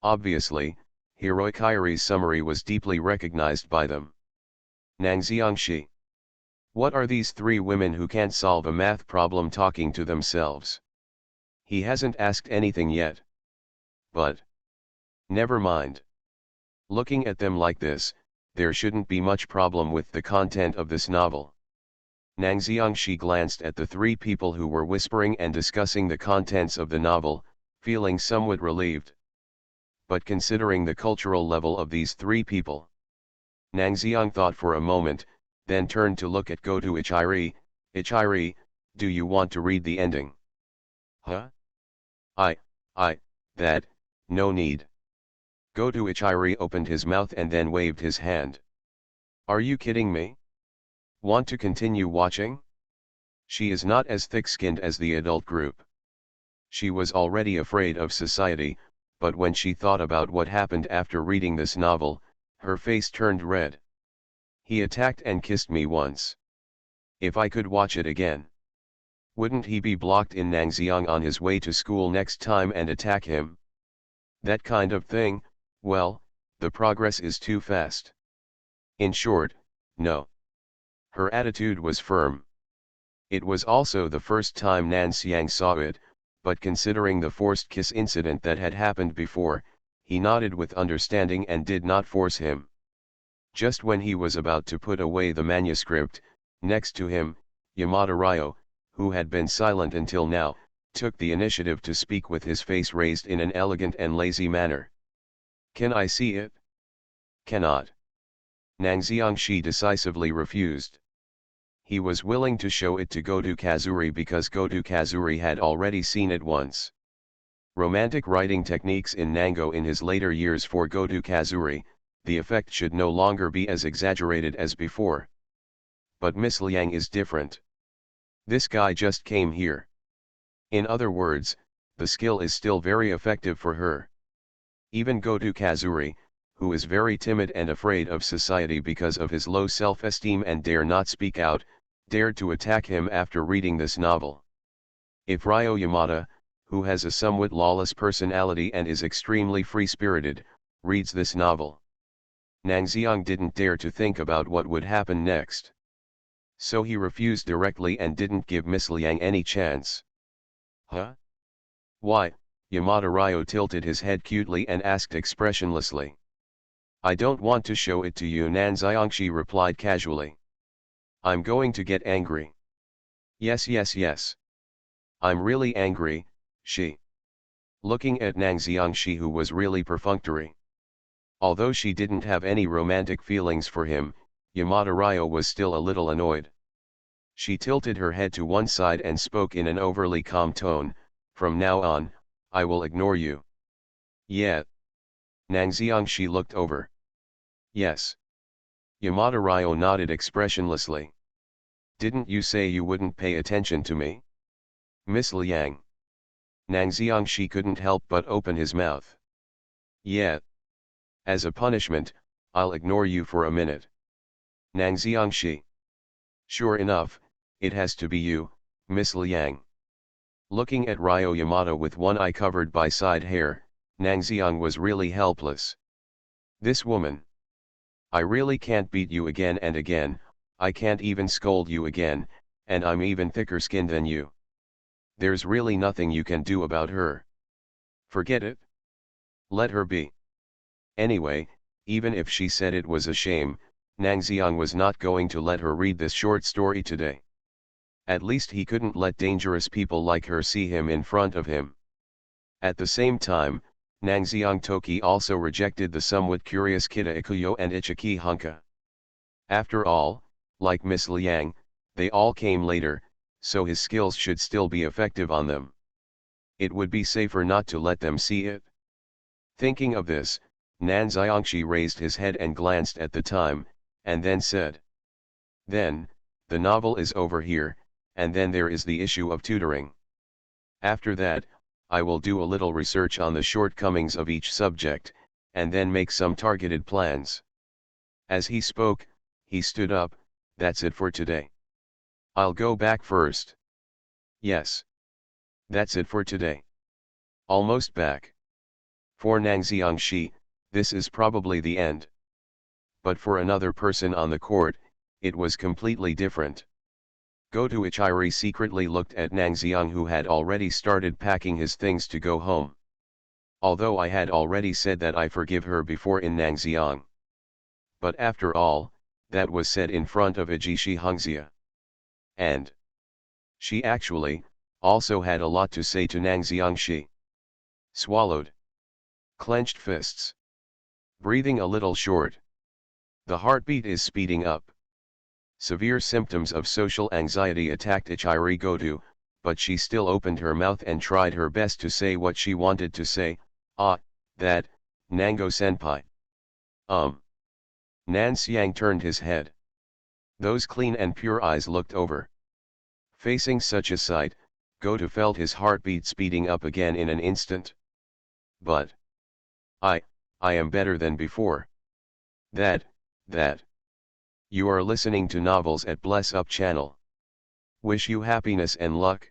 Obviously, Hiroikairi's summary was deeply recognized by them. Nangxiangshi. What are these three women who can't solve a math problem talking to themselves? He hasn't asked anything yet. But never mind. Looking at them like this, there shouldn't be much problem with the content of this novel. Nangxiangshi glanced at the three people who were whispering and discussing the contents of the novel, feeling somewhat relieved. But considering the cultural level of these three people, Nangxiang thought for a moment, then turned to look at Goto Ichiri. Ichiri, do you want to read the ending? Huh? That, no need. Goto Ichiri opened his mouth and then waved his hand. Are you kidding me? Want to continue watching? She is not as thick-skinned as the adult group. She was already afraid of society, but when she thought about what happened after reading this novel, her face turned red. He attacked and kissed me once. If I could watch it again, wouldn't he be blocked in Nangxiang on his way to school next time and attack him? That kind of thing, well, the progress is too fast. In short, no. Her attitude was firm. It was also the first time Nangxiang saw it, but considering the forced kiss incident that had happened before, he nodded with understanding and did not force him. Just when he was about to put away the manuscript, next to him, Yamada Ryo, who had been silent until now, took the initiative to speak with his face raised in an elegant and lazy manner. Can I see it? Cannot. Nangxiangshi decisively refused. He was willing to show it to Goto Kazuri because Goto Kazuri had already seen it once. Romantic writing techniques in Nango in his later years for Goto Kazuri, the effect should no longer be as exaggerated as before. But Miss Liang is different. This guy just came here. In other words, the skill is still very effective for her. Even Goto Kazuri, who is very timid and afraid of society because of his low self-esteem and dare not speak out, dared to attack him after reading this novel. If Ryo Yamada, who has a somewhat lawless personality and is extremely free-spirited, reads this novel, Nangxiang didn't dare to think about what would happen next. So he refused directly and didn't give Miss Liang any chance. Huh? Why? Yamada Ryo tilted his head cutely and asked expressionlessly. I don't want to show it to you, Nangxiangshi replied casually. I'm going to get angry. Yes. I'm really angry, she. Looking at Nangxiangshi, who was really perfunctory. Although she didn't have any romantic feelings for him, Yamada Ryo was still a little annoyed. She tilted her head to one side and spoke in an overly calm tone, from now on, I will ignore you. Yeah. Nangxiangshi looked over. Yes. Yamada Ryo nodded expressionlessly. Didn't you say you wouldn't pay attention to me? Miss Liang. Nangxiangshi couldn't help but open his mouth. Yeah. As a punishment, I'll ignore you for a minute. Nangxiangshi. Sure enough, it has to be you, Miss Liang. Looking at Ryo Yamada with one eye covered by side hair, Nangxiang was really helpless. This woman. I really can't beat you again and again, I can't even scold you again, and I'm even thicker skinned than you. There's really nothing you can do about her. Forget it. Let her be. Anyway, even if she said it was a shame, Nangxiang was not going to let her read this short story today. At least he couldn't let dangerous people like her see him in front of him. At the same time, Nangxiang Toki also rejected the somewhat curious Kita Ikuyo and Ichiki Hunka. After all, like Miss Liang, they all came later, so his skills should still be effective on them. It would be safer not to let them see it. Thinking of this, Nan Xiangxi raised his head and glanced at the time, and then said, "Then, the novel is over here, and then there is the issue of tutoring. After that, I will do a little research on the shortcomings of each subject, and then make some targeted plans." As he spoke, he stood up. "That's it for today. I'll go back first." "Yes. That's it for today. Almost back." For Nangxiangxi, this is probably the end. But for another person on the court, it was completely different. Goto Ichiri secretly looked at Nangxiang, who had already started packing his things to go home. Although I had already said that I forgive her before in Nangxiang. But after all, that was said in front of Ajishi Hongxia. And she actually also had a lot to say to Nangxiangxi. Swallowed. Clenched fists. Breathing a little short. The heartbeat is speeding up. Severe symptoms of social anxiety attacked Ichiri Goto, but she still opened her mouth and tried her best to say what she wanted to say. That, Nango-senpai. Nan Xiang turned his head. Those clean and pure eyes looked over. Facing such a sight, Goto felt his heartbeat speeding up again in an instant. But I am better than before. That. You are listening to Novels at Bless Up channel. Wish you happiness and luck.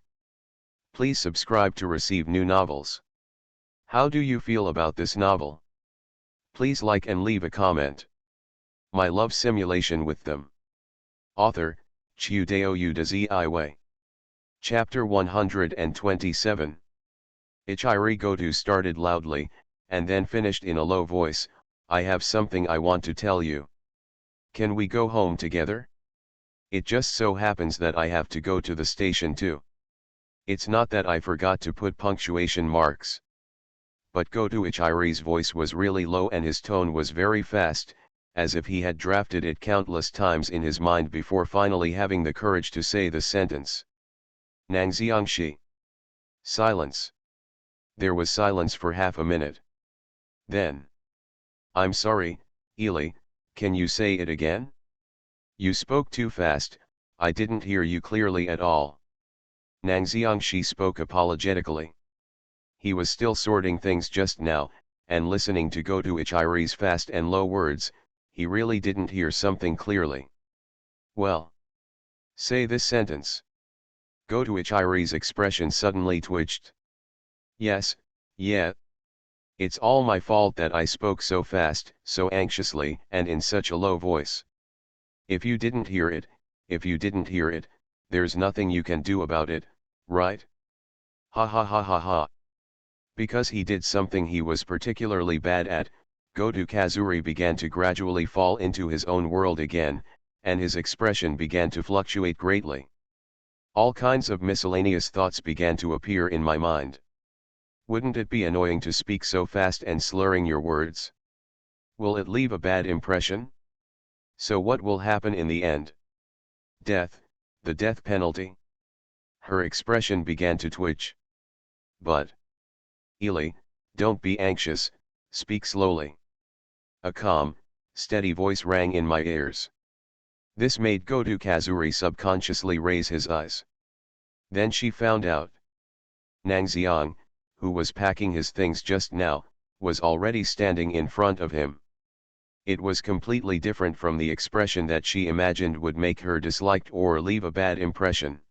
Please subscribe to receive new novels. How do you feel about this novel? Please like and leave a comment. My love simulation with them. Author, Chiudeo Udazi. Chapter 127. Ichiri Goto started loudly, and then finished in a low voice. "I have something I want to tell you. Can we go home together? It just so happens that I have to go to the station too. It's not that I forgot to put punctuation marks." But Goto Ichiri's voice was really low and his tone was very fast, as if he had drafted it countless times in his mind before finally having the courage to say the sentence. Nangxiangxi. Silence. There was silence for half a minute. Then. "I'm sorry, Ili, can you say it again? You spoke too fast, I didn't hear you clearly at all." Nangxiangxi spoke apologetically. He was still sorting things just now, and listening to Goto Ichiri's fast and low words, he really didn't hear something clearly. "Well. Say this sentence." Goto Ichiri's expression suddenly twitched. "Yes, yeah. It's all my fault that I spoke so fast, so anxiously, and in such a low voice. If you didn't hear it, there's nothing you can do about it, right? Ha ha ha ha ha." Because he did something he was particularly bad at, Goto Kazuri began to gradually fall into his own world again, and his expression began to fluctuate greatly. All kinds of miscellaneous thoughts began to appear in my mind. Wouldn't it be annoying to speak so fast and slurring your words? Will it leave a bad impression? So what will happen in the end? Death, the death penalty? Her expression began to twitch. But, Ili, don't be anxious, speak slowly. A calm, steady voice rang in my ears. This made Goto Kazuri subconsciously raise his eyes. Then she found out. Nangxiang, who was packing his things just now, was already standing in front of him. It was completely different from the expression that she imagined would make her disliked or leave a bad impression.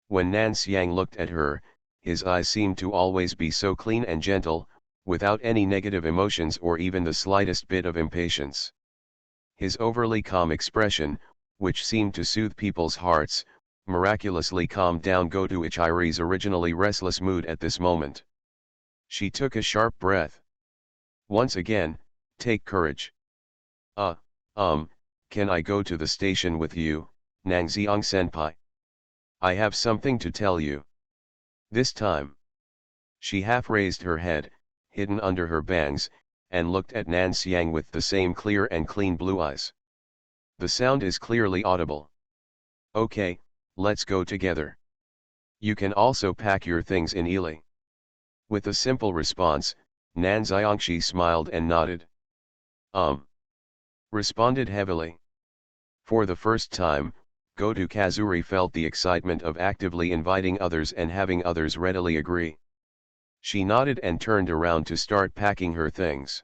When Nan Xiang looked at her, his eyes seemed to always be so clean and gentle, without any negative emotions or even the slightest bit of impatience. His overly calm expression, which seemed to soothe people's hearts, miraculously calmed down Goto Ichiri's originally restless mood at this moment. She took a sharp breath. "Once again, take courage. Can I go to the station with you, Nangxiang-senpai? I have something to tell you. This time." She half raised her head, hidden under her bangs, and looked at Nan Xiang with the same clear and clean blue eyes. The sound is clearly audible. Okay, let's go together. You can also pack your things in Ili. With a simple response, Nan Xiangxi smiled and nodded. Responded heavily. For the first time, Goto Kazuri felt the excitement of actively inviting others and having others readily agree. She nodded and turned around to start packing her things.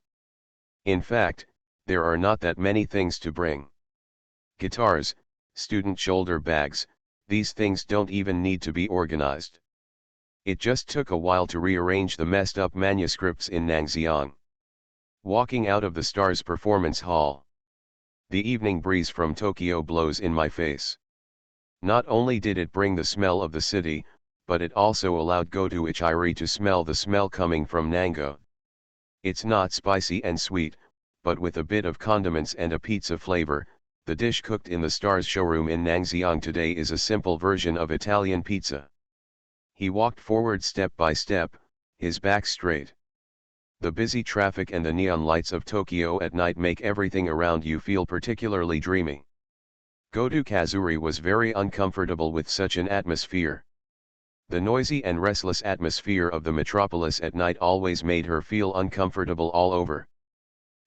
In fact, there are not that many things to bring. Guitars, student shoulder bags, these things don't even need to be organized. It just took a while to rearrange the messed up manuscripts in Nangxiang. Walking out of the Stars Performance Hall. The evening breeze from Tokyo blows in my face. Not only did it bring the smell of the city, but it also allowed Goto Ichiri to smell the smell coming from Nango. It's not spicy and sweet, but with a bit of condiments and a pizza flavor. The dish cooked in the Stars showroom in Nangxiang today is a simple version of Italian pizza. He walked forward step by step, his back straight. The busy traffic and the neon lights of Tokyo at night make everything around you feel particularly dreamy. Goto Kazuri was very uncomfortable with such an atmosphere. The noisy and restless atmosphere of the metropolis at night always made her feel uncomfortable all over.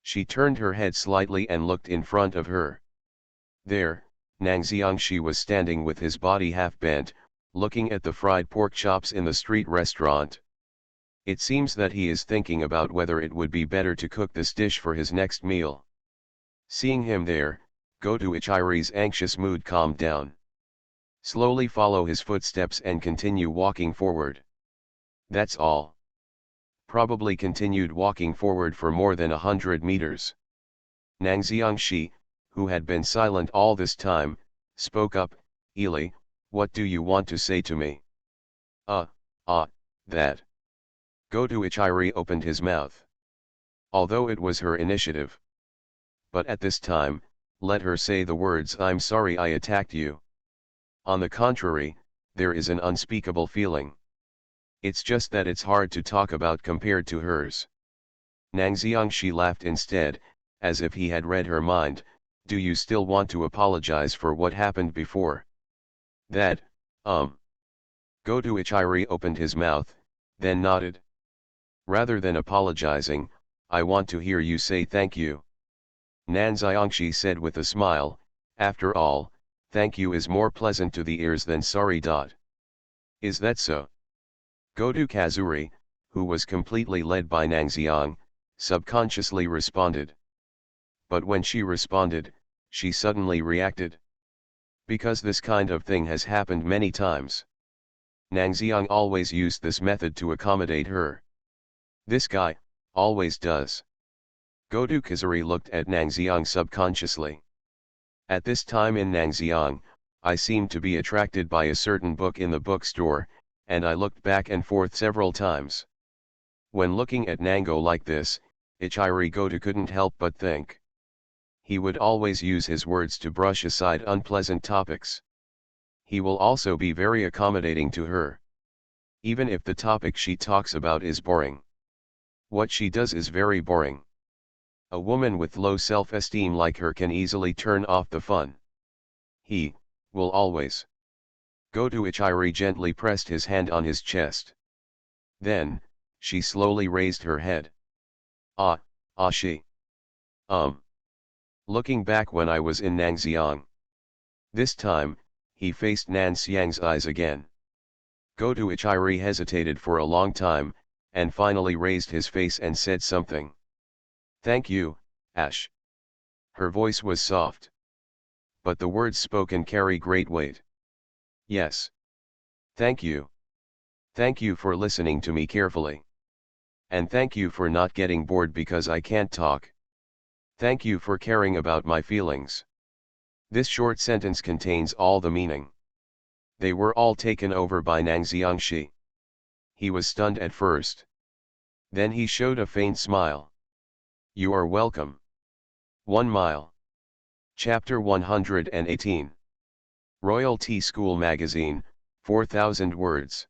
She turned her head slightly and looked in front of her. There, Nangxiangxi was standing with his body half bent, looking at the fried pork chops in the street restaurant. It seems that he is thinking about whether it would be better to cook this dish for his next meal. Seeing him there, Goto Ichiri's anxious mood calmed down. Slowly follow his footsteps and continue walking forward. That's all. Probably continued walking forward for more than 100 meters. Nangxiangxi, who had been silent all this time, spoke up, "Ili, what do you want to say to me?" That. Goto Ichiri opened his mouth. Although it was her initiative. But at this time, let her say the words, "I'm sorry I attacked you." On the contrary, there is an unspeakable feeling. It's just that it's hard to talk about compared to hers. Nangxiangxi laughed instead, as if he had read her mind. "Do you still want to apologize for what happened before?" That. Goto Ichiri opened his mouth, then nodded. "Rather than apologizing, I want to hear you say thank you." Nangxiangxi said with a smile, "After all, thank you is more pleasant to the ears than sorry. Is that so?" Goto Kazuri, who was completely led by Nangxiang, subconsciously responded. But when she responded, she suddenly reacted. Because this kind of thing has happened many times. Nangxiang always used this method to accommodate her. This guy, always does. Goto Kazuri looked at Nangxiang subconsciously. At this time in Nangxiang, I seemed to be attracted by a certain book in the bookstore, and I looked back and forth several times. When looking at Nango like this, Ichiri Goto couldn't help but think. He would always use his words to brush aside unpleasant topics. He will also be very accommodating to her. Even if the topic she talks about is boring. What she does is very boring. A woman with low self-esteem like her can easily turn off the fun. He will always. Goto Ichiri gently pressed his hand on his chest. Then, she slowly raised her head. She. Looking back when I was in Nangxiang. This time, he faced Nan Xiang's eyes again. Goto Ichiri hesitated for a long time, and finally raised his face and said something. "Thank you, Ash." Her voice was soft. But the words spoken carry great weight. Yes. Thank you. Thank you for listening to me carefully. And thank you for not getting bored because I can't talk. Thank you for caring about my feelings. This short sentence contains all the meaning. They were all taken over by Nangxiangxi. He was stunned at first. Then he showed a faint smile. "You are welcome." 1 mile. Chapter 118. Royalty School Magazine, 4,000 words.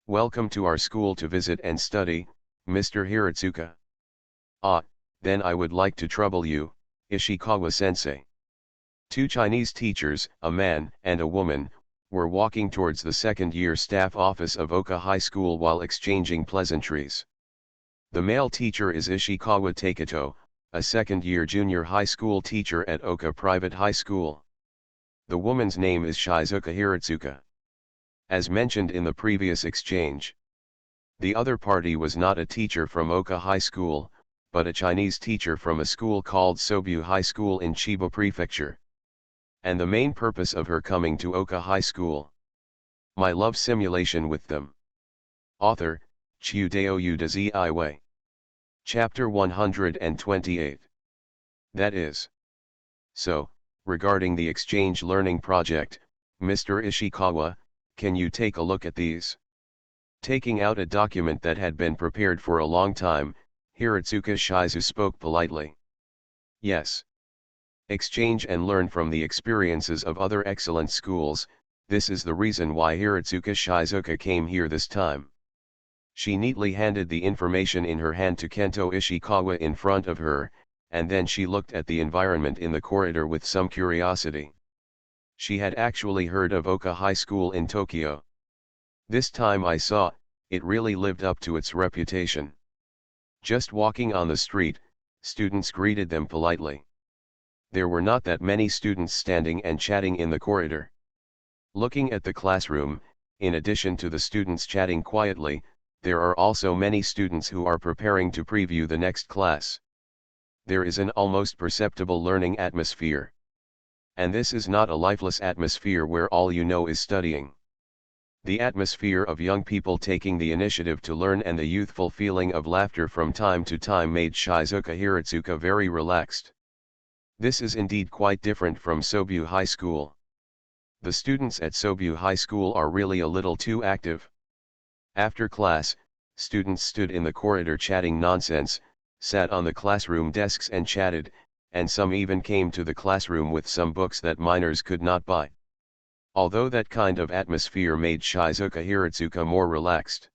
Welcome to our school to visit and study, Mr. Hiratsuka. Ah, then I would like to trouble you, Ishikawa-sensei. Two Chinese teachers, a man and a woman, were walking towards the second-year staff office of Oka High School while exchanging pleasantries. The male teacher is Ishikawa Taketo, a second-year junior high school teacher at Oka Private High School. The woman's name is Shizuka Hiratsuka. As mentioned in the previous exchange, the other party was not a teacher from Oka High School, but a Chinese teacher from a school called Sobyu High School in Chiba Prefecture. And the main purpose of her coming to Oka High School. My love simulation with them. Author, Chiudeo Udazi Iway. Chapter 128. That is. So, regarding the exchange learning project, Mr. Ishikawa, can you take a look at these? Taking out a document that had been prepared for a long time, Hiratsuka Shizu spoke politely. Yes. Exchange and learn from the experiences of other excellent schools, this is the reason why Hiratsuka Shizuka came here this time. She neatly handed the information in her hand to Kento Ishikawa in front of her, and then she looked at the environment in the corridor with some curiosity. She had actually heard of Oka High School in Tokyo. This time I saw, it really lived up to its reputation. Just walking on the street, students greeted them politely. There were not that many students standing and chatting in the corridor. Looking at the classroom, in addition to the students chatting quietly, there are also many students who are preparing to preview the next class. There is an almost perceptible learning atmosphere. And this is not a lifeless atmosphere where all you know is studying. The atmosphere of young people taking the initiative to learn and the youthful feeling of laughter from time to time made Shizuka Hiratsuka very relaxed. This is indeed quite different from Sobyu High School. The students at Sobyu High School are really a little too active. After class, students stood in the corridor chatting nonsense, sat on the classroom desks and chatted, and some even came to the classroom with some books that minors could not buy. Although that kind of atmosphere made Shizuka Hiratsuka more relaxed.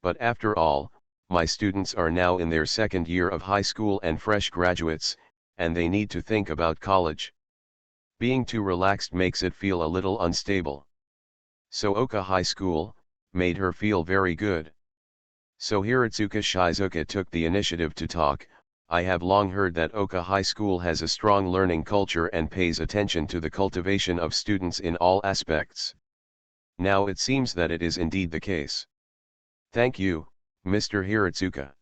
But after all, my students are now in their second year of high school and fresh graduates, and they need to think about college. Being too relaxed makes it feel a little unstable. So Oka High School made her feel very good. So Hiratsuka Shizuka took the initiative to talk. I have long heard that Oka High School has a strong learning culture and pays attention to the cultivation of students in all aspects. Now it seems that it is indeed the case. Thank you, Mr. Hiratsuka.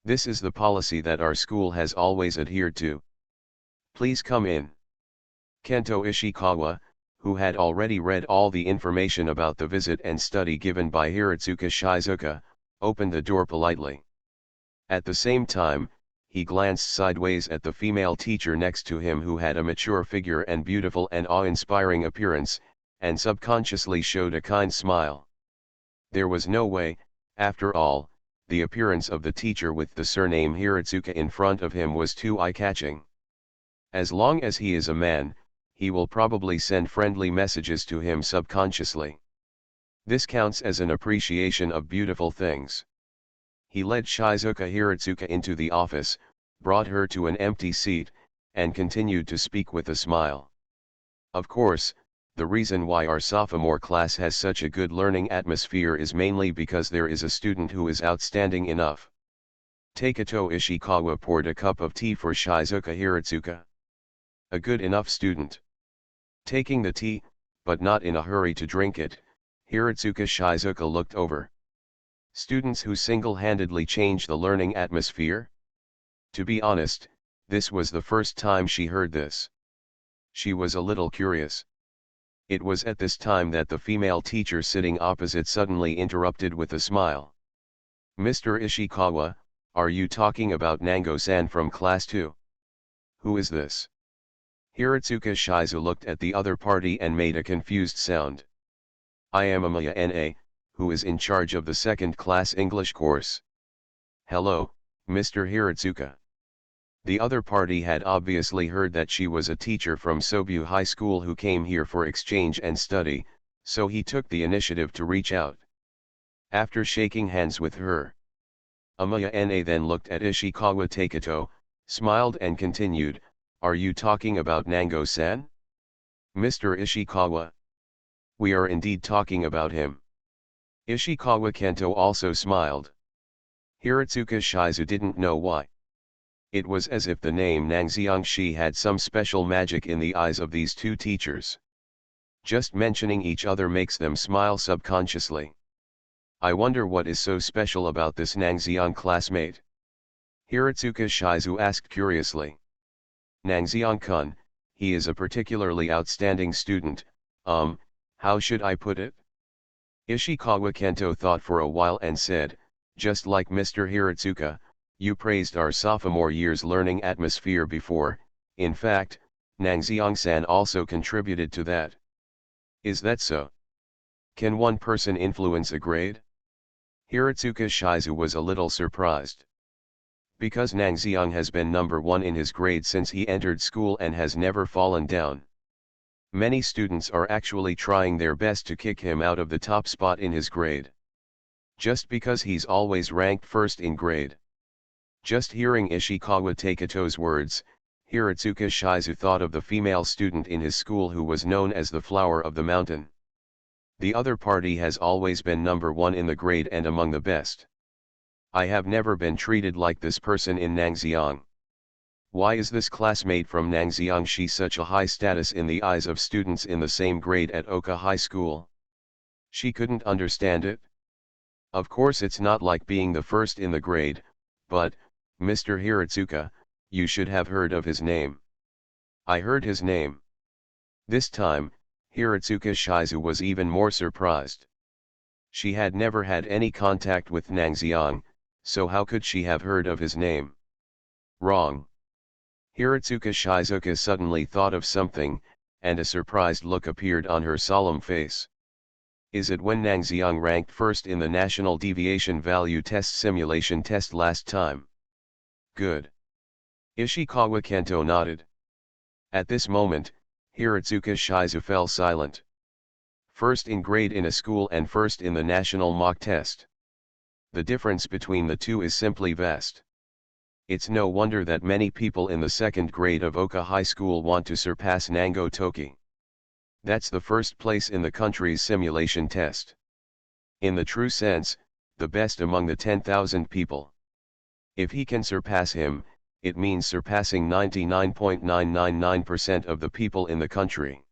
This is the policy that our school has always adhered to. Please come in. Kento Ishikawa, who had already read all the information about the visit and study given by Hiratsuka Shizuka, opened the door politely. At the same time, he glanced sideways at the female teacher next to him who had a mature figure and beautiful and awe-inspiring appearance, and subconsciously showed a kind smile. There was no way, after all, the appearance of the teacher with the surname Hiratsuka in front of him was too eye-catching. As long as he is a man, he will probably send friendly messages to him subconsciously. This counts as an appreciation of beautiful things. He led Shizuka Hiratsuka into the office, brought her to an empty seat, and continued to speak with a smile. Of course, the reason why our sophomore class has such a good learning atmosphere is mainly because there is a student who is outstanding enough. Taketo Ishikawa poured a cup of tea for Shizuka Hiratsuka. A good enough student. Taking the tea, but not in a hurry to drink it, Hiratsuka Shizuka looked over. Students who single-handedly change the learning atmosphere? To be honest, this was the first time she heard this. She was a little curious. It was at this time that the female teacher sitting opposite suddenly interrupted with a smile. Mr. Ishikawa, are you talking about Nango-san from class 2? Who is this? Hiratsuka Shizu looked at the other party and made a confused sound. I am Amaya N.A., who is in charge of the second-class English course. Hello, Mr. Hiratsuka. The other party had obviously heard that she was a teacher from Sobyu High School who came here for exchange and study, so he took the initiative to reach out. After shaking hands with her, Amaya-na then looked at Ishikawa Taketo, smiled and continued, "Are you talking about Nango-san? Mr. Ishikawa? We are indeed talking about him." Ishikawa Kento also smiled. Hiratsuka Shizu didn't know why. It was as if the name Nangxiangshi had some special magic in the eyes of these two teachers. Just mentioning each other makes them smile subconsciously. I wonder what is so special about this Nangxiang classmate? Hiratsuka Shizu asked curiously. Nangxiang-kun, he is a particularly outstanding student, how should I put it? Ishikawa Kento thought for a while and said, just like Mr. Hiratsuka, you praised our sophomore year's learning atmosphere before. In fact, Nangxiang-san also contributed to that. Is that so? Can one person influence a grade? Hiratsuka Shizu was a little surprised. Because Nangxiang has been number one in his grade since he entered school and has never fallen down. Many students are actually trying their best to kick him out of the top spot in his grade. Just because he's always ranked first in grade. Just hearing Ishikawa Taketo's words, Hiratsuka Shizu thought of the female student in his school who was known as the flower of the mountain. The other party has always been number one in the grade and among the best. I have never been treated like this person in Nangxiang. Why is this classmate from Nangxiangshi such a high status in the eyes of students in the same grade at Oka High School? She couldn't understand it. Of course it's not like being the first in the grade, but, Mr. Hiratsuka, you should have heard of his name. I heard his name. This time, Hiratsuka Shizu was even more surprised. She had never had any contact with Nangxiang, so how could she have heard of his name? Wrong. Hiratsuka Shizuka suddenly thought of something, and a surprised look appeared on her solemn face. Is it when Nangxiang ranked first in the National Deviation Value Test simulation test last time? Good. Ishikawa Kento nodded. At this moment, Hiratsuka Shizu fell silent. First in grade in a school and first in the national mock test. The difference between the two is simply vast. It's no wonder that many people in the second grade of Oka High School want to surpass Nango Toki. That's the first place in the country's simulation test. In the true sense, the best among the 10,000 people. If he can surpass him, it means surpassing 99.999% of the people in the country.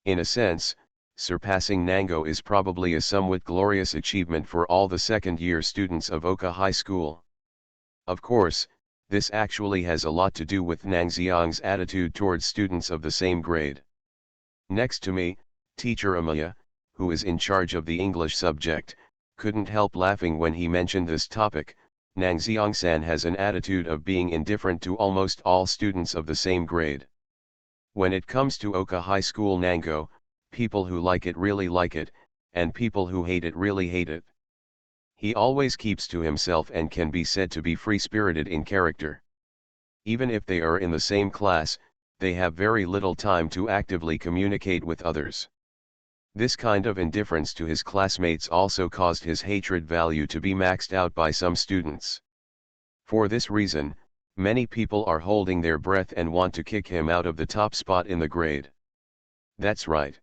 In a sense, surpassing Nango is probably a somewhat glorious achievement for all the second-year students of Oka High School. Of course, this actually has a lot to do with Nangxiang's attitude towards students of the same grade. Next to me, teacher Amaya, who is in charge of the English subject, couldn't help laughing when he mentioned this topic. Nangxiang-san has an attitude of being indifferent to almost all students of the same grade. When it comes to Oka High School Nango, people who like it really like it, and people who hate it really hate it. He always keeps to himself and can be said to be free-spirited in character. Even if they are in the same class, they have very little time to actively communicate with others. This kind of indifference to his classmates also caused his hatred value to be maxed out by some students. For this reason, many people are holding their breath and want to kick him out of the top spot in the grade. That's right.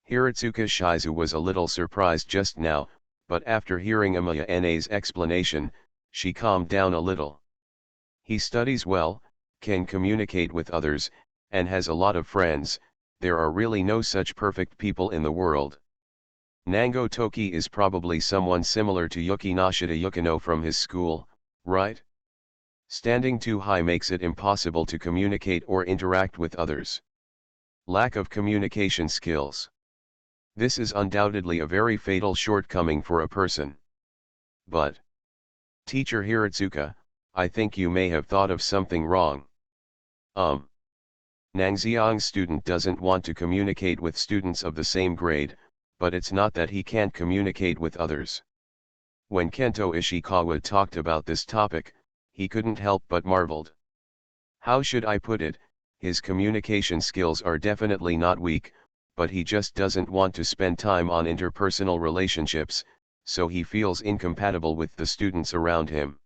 Hiratsuka Shizu was a little surprised just now, but after hearing Amaya-na's explanation, she calmed down a little. He studies well, can communicate with others, and has a lot of friends. There are really no such perfect people in the world. Nango Toki is probably someone similar to Yuki Nashida Yukino from his school, right? Standing too high makes it impossible to communicate or interact with others. Lack of communication skills. This is undoubtedly a very fatal shortcoming for a person. But, Teacher Hiratsuka, I think you may have thought of something wrong. Nangxiang's student doesn't want to communicate with students of the same grade, but it's not that he can't communicate with others. When Kento Ishikawa talked about this topic, he couldn't help but marveled. How should I put it, his communication skills are definitely not weak, but he just doesn't want to spend time on interpersonal relationships. so he feels incompatible with the students around him.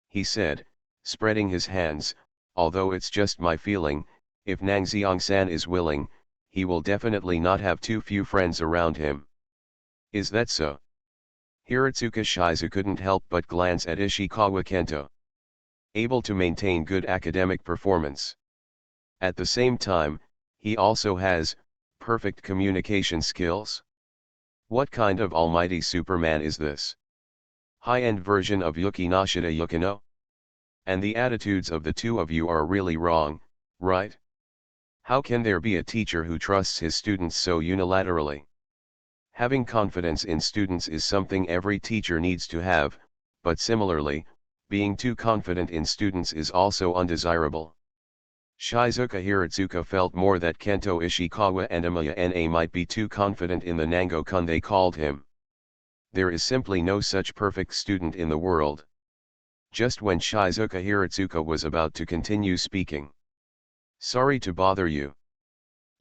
He said, spreading his hands, although it's just my feeling, if Nangxiang-san is willing, he will definitely not have too few friends around him. Is that so? Hiratsuka Shizu couldn't help but glance at Ishikawa Kento. Able to maintain good academic performance. At the same time, he also has perfect communication skills. What kind of almighty Superman is this? High-end version of Yuki Nashida Yukino? And the attitudes of the two of you are really wrong, right? How can there be a teacher who trusts his students so unilaterally? Having confidence in students is something every teacher needs to have, but similarly, being too confident in students is also undesirable. Shizuka Hiratsuka felt more that Kento Ishikawa and Amiya-na might be too confident in the Nango-kun they called him. There is simply no such perfect student in the world. Just when Shizuka Hiratsuka was about to continue speaking. Sorry to bother you.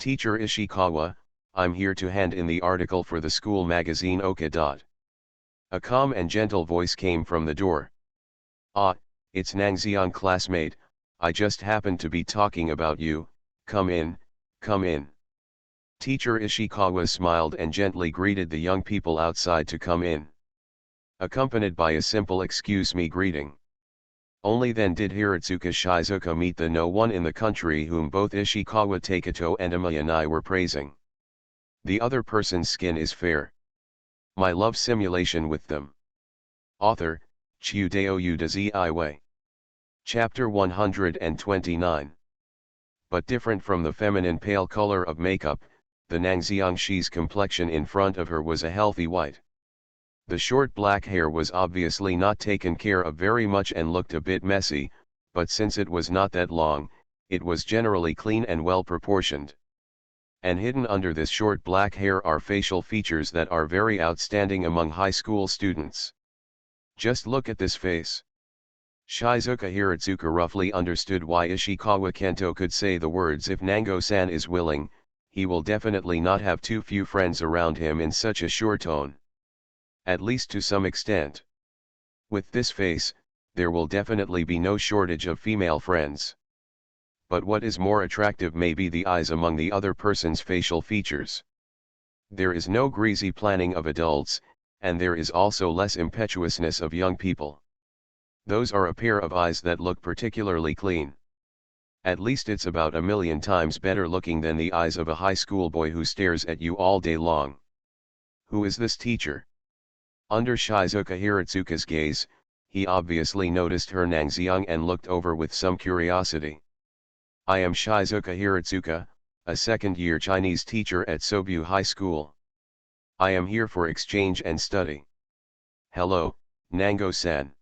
Teacher Ishikawa, I'm here to hand in the article for the school magazine Oka. A calm and gentle voice came from the door. Ah, it's Nangxiang classmate, I just happened to be talking about you, come in, come in. Teacher Ishikawa smiled and gently greeted the young people outside to come in. Accompanied by a simple excuse me greeting. Only then did Hiratsuka Shizuka meet the no one in the country whom both Ishikawa Taketo and Amiya were praising. The other person's skin is fair. My love simulation with them. Author, Chiudeo Udazi Iway. Chapter 129. But different from the feminine pale color of makeup, the Nangxiangshi's complexion in front of her was a healthy white. The short black hair was obviously not taken care of very much and looked a bit messy, but since it was not that long, it was generally clean and well proportioned. And hidden under this short black hair are facial features that are very outstanding among high school students. Just look at this face. Shizuka Hiratsuka roughly understood why Ishikawa Kento could say the words if Nango-san is willing, he will definitely not have too few friends around him in such a sure tone. At least to some extent. With this face, there will definitely be no shortage of female friends. But what is more attractive may be the eyes among the other person's facial features. There is no greasy planning of adults, and there is also less impetuousness of young people. Those are a pair of eyes that look particularly clean. At least it's about 1,000,000 times better looking than the eyes of a high school boy who stares at you all day long. Who is this teacher? Under Shizuka Hiratsuka's gaze, he obviously noticed her Nangxiang and looked over with some curiosity. I am Shizuka Hiratsuka, a second-year Chinese teacher at Sobu High School. I am here for exchange and study. Hello, Nango-san.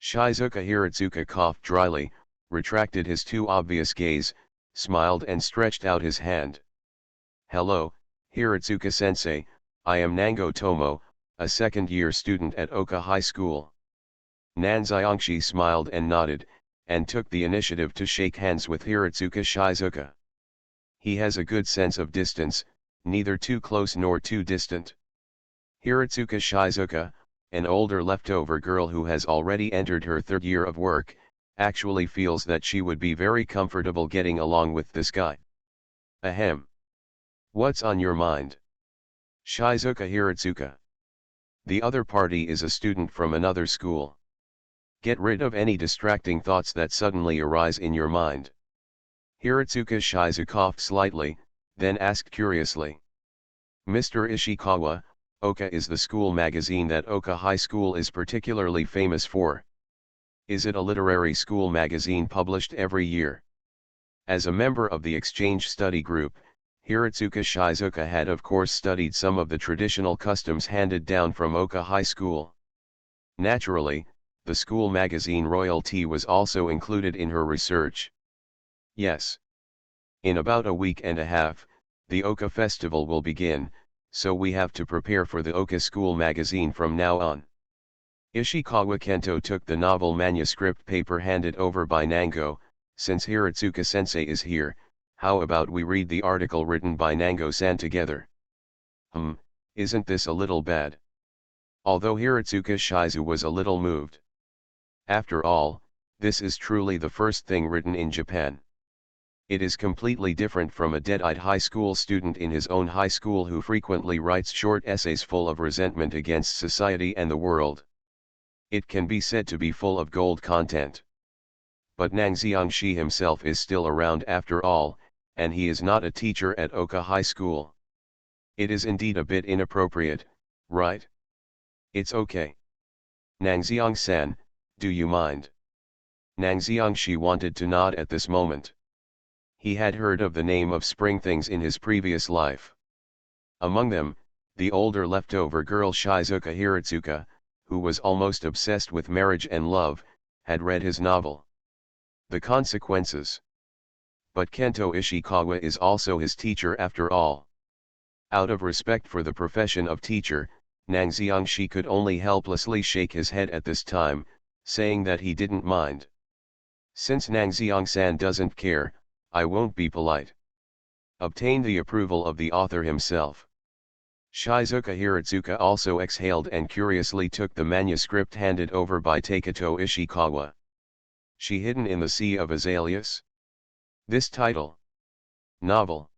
Shizuka Hiratsuka coughed dryly, retracted his too obvious gaze, smiled and stretched out his hand. Hello, Hiratsuka-sensei, I am Nango Tomo, a second-year student at Oka High School. Nanxiangshi smiled and nodded, and took the initiative to shake hands with Hiratsuka Shizuka. He has a good sense of distance, neither too close nor too distant. Hiratsuka Shizuka, an older leftover girl who has already entered her third year of work, actually feels that she would be very comfortable getting along with this guy. Ahem. What's on your mind? Shizuka Hiratsuka. The other party is a student from another school. Get rid of any distracting thoughts that suddenly arise in your mind. Hiratsuka Shizuka coughed slightly, then asked curiously. Mr. Ishikawa, Oka is the school magazine that Oka High School is particularly famous for. Is it a literary school magazine published every year? As a member of the exchange study group, Hiratsuka Shizuka had of course studied some of the traditional customs handed down from Oka High School. Naturally, the school magazine royalty was also included in her research. Yes. In about a week and a half, the Oka festival will begin, so we have to prepare for the Oka school magazine from now on. Ishikawa Kento took the novel manuscript paper handed over by Nango. Since Hiratsuka-sensei is here, how about we read the article written by Nango-san together? Isn't this a little bad? Although Hiratsuka Shizu was a little moved. After all, this is truly the first thing written in Japan. It is completely different from a dead-eyed high school student in his own high school who frequently writes short essays full of resentment against society and the world. It can be said to be full of gold content. But Nang Xiangxi himself is still around after all, and he is not a teacher at Oka High School. It is indeed a bit inappropriate, right? It's okay. Nang Xiang-san, do you mind? Nang Xiangxi wanted to nod at this moment. He had heard of the name of Spring Things in his previous life. Among them, the older leftover girl Shizuka Hiratsuka, who was almost obsessed with marriage and love, had read his novel. The Consequences. But Kento Ishikawa is also his teacher after all. Out of respect for the profession of teacher, Nang Xiangxi could only helplessly shake his head at this time, saying that he didn't mind. Since Nang Xiang-san doesn't care, I won't be polite. Obtain the approval of the author himself. Shizuka Hiratsuka also exhaled and curiously took the manuscript handed over by Taketo Ishikawa. She Hidden in the Sea of Azaleas? This title. Novel.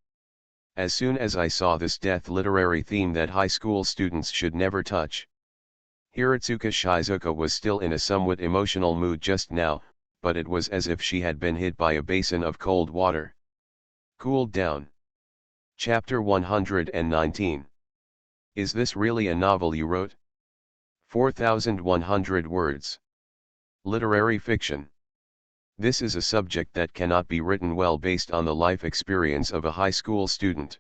As soon as I saw this death literary theme that high school students should never touch. Hiratsuka Shizuka was still in a somewhat emotional mood just now, but it was as if she had been hit by a basin of cold water. Cooled down. Chapter 119. Is this really a novel you wrote? 4,100 words. Literary fiction. This is a subject that cannot be written well based on the life experience of a high school student.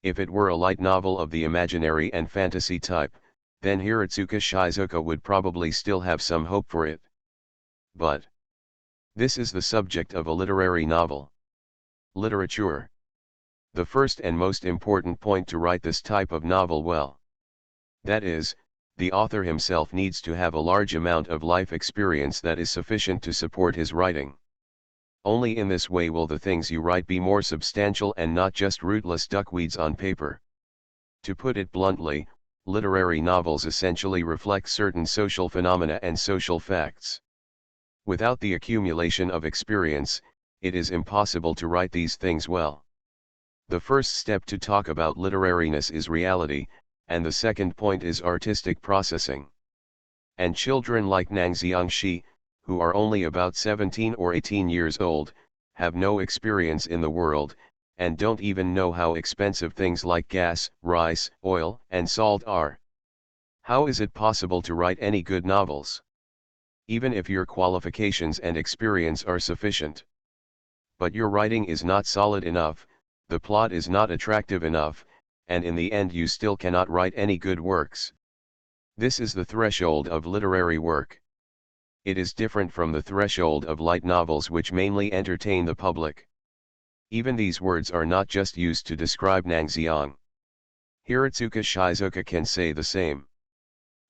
If it were a light novel of the imaginary and fantasy type, then Hiratsuka Shizuka would probably still have some hope for it. But this is the subject of a literary novel. Literature. The first and most important point to write this type of novel well. That is, the author himself needs to have a large amount of life experience that is sufficient to support his writing. Only in this way will the things you write be more substantial and not just rootless duckweeds on paper. To put it bluntly, literary novels essentially reflect certain social phenomena and social facts. Without the accumulation of experience, it is impossible to write these things well. The first step to talk about literariness is reality, and the second point is artistic processing. And children like Nang Xiangxi, who are only about 17 or 18 years old, have no experience in the world, and don't even know how expensive things like gas, rice, oil, and salt are. How is it possible to write any good novels? Even if your qualifications and experience are sufficient. But your writing is not solid enough, the plot is not attractive enough, and in the end you still cannot write any good works. This is the threshold of literary work. It is different from the threshold of light novels which mainly entertain the public. Even these words are not just used to describe Nang Xiang. Hiratsuka Shizuka can say the same.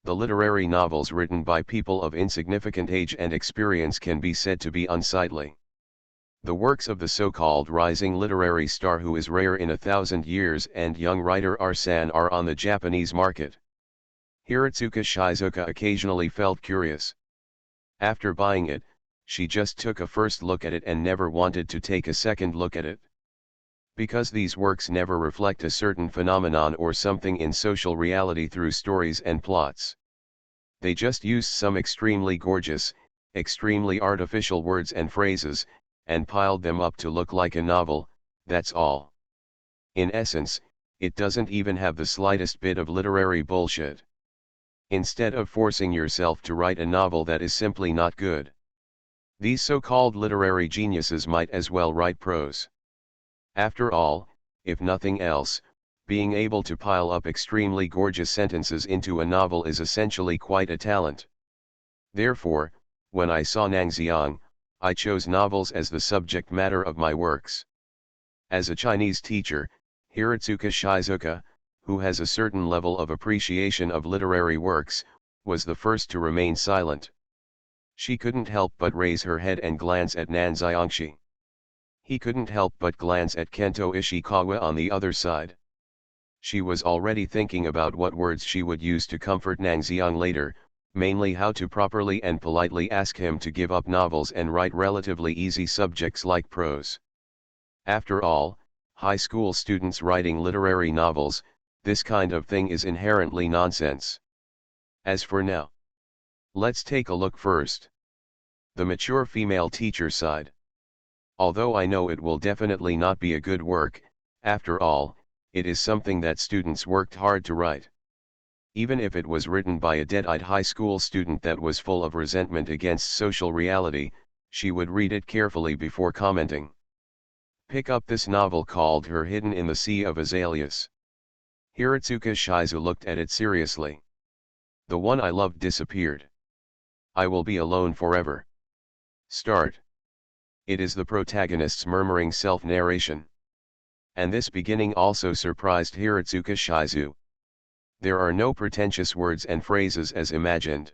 The literary novels written by people of insignificant age and experience can be said to be unsightly. The works of the so-called rising literary star who is rare in 1,000 years and young writer R-san are on the Japanese market. Hiratsuka Shizuka occasionally felt curious. After buying it, she just took a first look at it and never wanted to take a second look at it. Because these works never reflect a certain phenomenon or something in social reality through stories and plots. They just use some extremely gorgeous, extremely artificial words and phrases, and piled them up to look like a novel, that's all. In essence, it doesn't even have the slightest bit of literary bullshit. Instead of forcing yourself to write a novel that is simply not good, these so-called literary geniuses might as well write prose. After all, if nothing else, being able to pile up extremely gorgeous sentences into a novel is essentially quite a talent. Therefore, when I saw Nang Xiang, I chose novels as the subject matter of my works. As a Chinese teacher, Hiratsuka Shizuka, who has a certain level of appreciation of literary works, was the first to remain silent. She couldn't help but raise her head and glance at Nang Xiangxi. He couldn't help but glance at Kento Ishikawa on the other side. She was already thinking about what words she would use to comfort Nang Xiang later, mainly how to properly and politely ask him to give up novels and write relatively easy subjects like prose. After all, high school students writing literary novels, this kind of thing is inherently nonsense. As for now, let's take a look first. The mature female teacher side. Although I know it will definitely not be a good work, after all, it is something that students worked hard to write. Even if it was written by a dead-eyed high school student that was full of resentment against social reality, she would read it carefully before commenting. Pick up this novel called Her Hidden in the Sea of Azaleas. Hiratsuka Shizu looked at it seriously. The one I loved disappeared. I will be alone forever. Start. It is the protagonist's murmuring self-narration. And this beginning also surprised Hiratsuka Shizu. There are no pretentious words and phrases as imagined.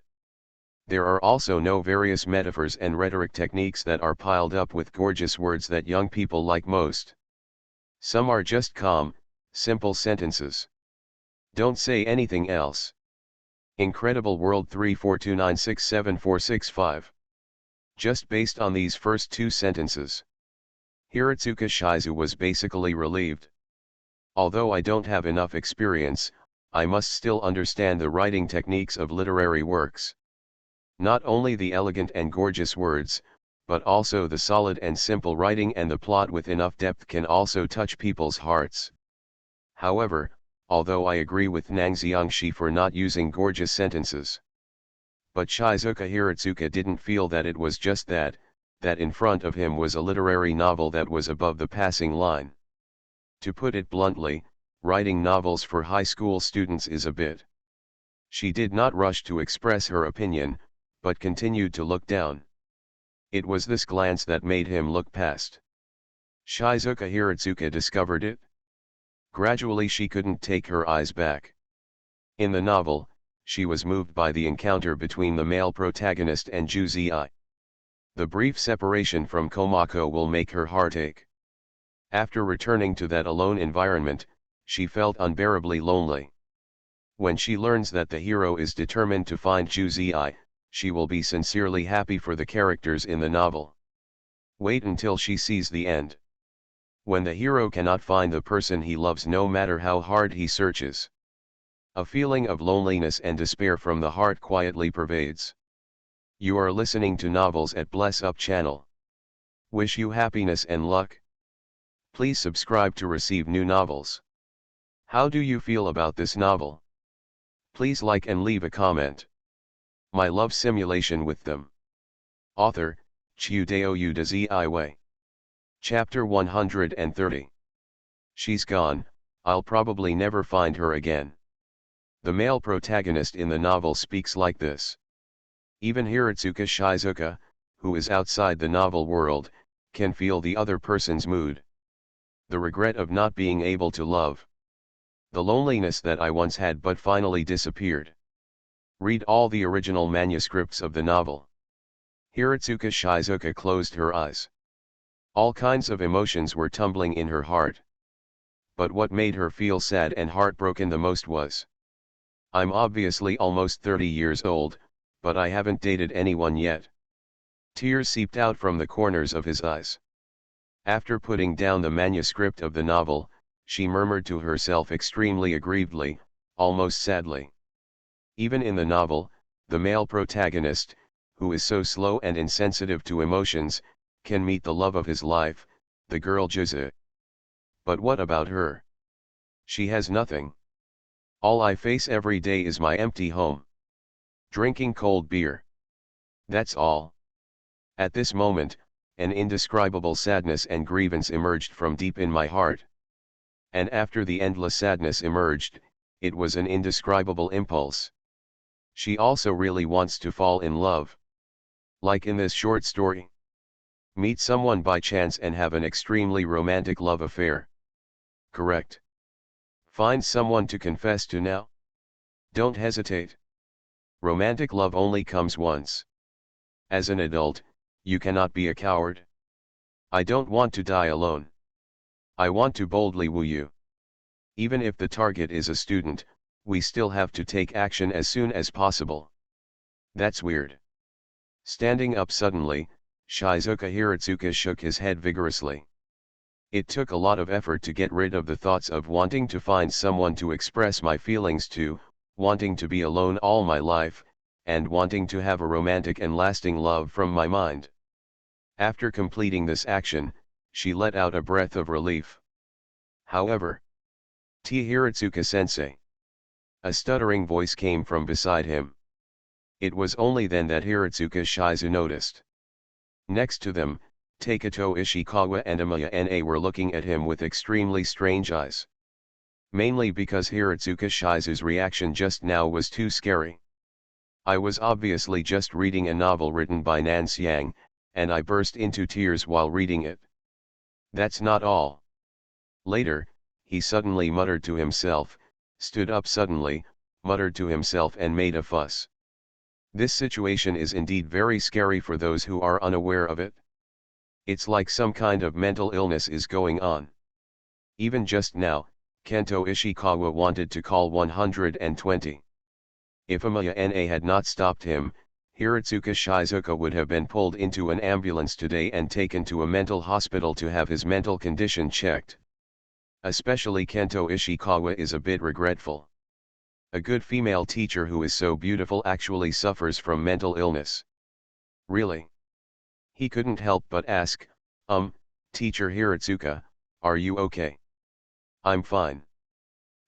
There are also no various metaphors and rhetoric techniques that are piled up with gorgeous words that young people like most. Some are just calm, simple sentences. Don't say anything else. Incredible World 342967465. Just based on these first two sentences, Hiratsuka Shizu was basically relieved. Although I don't have enough experience, I must still understand the writing techniques of literary works. Not only the elegant and gorgeous words, but also the solid and simple writing and the plot with enough depth can also touch people's hearts. However, although I agree with Nang Xiangshi for not using gorgeous sentences, but Shizuka Hiratsuka didn't feel that it was just that in front of him was a literary novel that was above the passing line. To put it bluntly, writing novels for high school students is a bit. She did not rush to express her opinion, but continued to look down. It was this glance that made him look past. Shizuka Hiratsuka discovered it. Gradually she couldn't take her eyes back. In the novel, she was moved by the encounter between the male protagonist and Juzei. The brief separation from Komako will make her heart ache. After returning to that alone environment, she felt unbearably lonely. When she learns that the hero is determined to find Juzei, she will be sincerely happy for the characters in the novel. Wait until she sees the end. When the hero cannot find the person he loves no matter how hard he searches. A feeling of loneliness and despair from the heart quietly pervades. You are listening to Novels at Bless Up channel. Wish you happiness and luck. Please subscribe to receive new novels. How do you feel about this novel? Please like and leave a comment. My love simulation with them. Author, Chiudeo Udaziiwe. Chapter 130. She's gone, I'll probably never find her again. The male protagonist in the novel speaks like this. Even Hiratsuka Shizuka, who is outside the novel world, can feel the other person's mood. The regret of not being able to love. The loneliness that I once had but finally disappeared. Read all the original manuscripts of the novel. Hiratsuka Shizuka closed her eyes. All kinds of emotions were tumbling in her heart. But what made her feel sad and heartbroken the most was, I'm obviously almost 30 years old, but I haven't dated anyone yet. Tears seeped out from the corners of his eyes. After putting down the manuscript of the novel, she murmured to herself extremely aggrievedly, almost sadly. Even in the novel, the male protagonist, who is so slow and insensitive to emotions, can meet the love of his life, the girl Juzei. But what about her? She has nothing. All I face every day is my empty home. Drinking cold beer. That's all. At this moment, an indescribable sadness and grievance emerged from deep in my heart. And after the endless sadness emerged, it was an indescribable impulse. She also really wants to fall in love. Like in this short story. Meet someone by chance and have an extremely romantic love affair. Correct. Find someone to confess to now. Don't hesitate. Romantic love only comes once. As an adult, you cannot be a coward. I don't want to die alone. I want to boldly woo you. Even if the target is a student, we still have to take action as soon as possible. That's weird. Standing up suddenly, Shizuka Hiratsuka shook his head vigorously. It took a lot of effort to get rid of the thoughts of wanting to find someone to express my feelings to, wanting to be alone all my life, and wanting to have a romantic and lasting love from my mind. After completing this action, she let out a breath of relief. However, T. Hiratsuka-sensei. A stuttering voice came from beside him. It was only then that Hiratsuka Shizu noticed. Next to them, Taketo Ishikawa and Amaya Na were looking at him with extremely strange eyes. Mainly because Hiratsuka Shizu's reaction just now was too scary. I was obviously just reading a novel written by Nan Xiang, and I burst into tears while reading it. That's not all. Later, he suddenly muttered to himself, stood up suddenly, muttered to himself and made a fuss. This situation is indeed very scary for those who are unaware of it. It's like some kind of mental illness is going on. Even just now, Kento Ishikawa wanted to call 120. If Amaya Na had not stopped him, Hiratsuka Shizuka would have been pulled into an ambulance today and taken to a mental hospital to have his mental condition checked. Especially Kento Ishikawa is a bit regretful. A good female teacher who is so beautiful actually suffers from mental illness. Really? He couldn't help but ask, Teacher Hiratsuka, are you okay? I'm fine.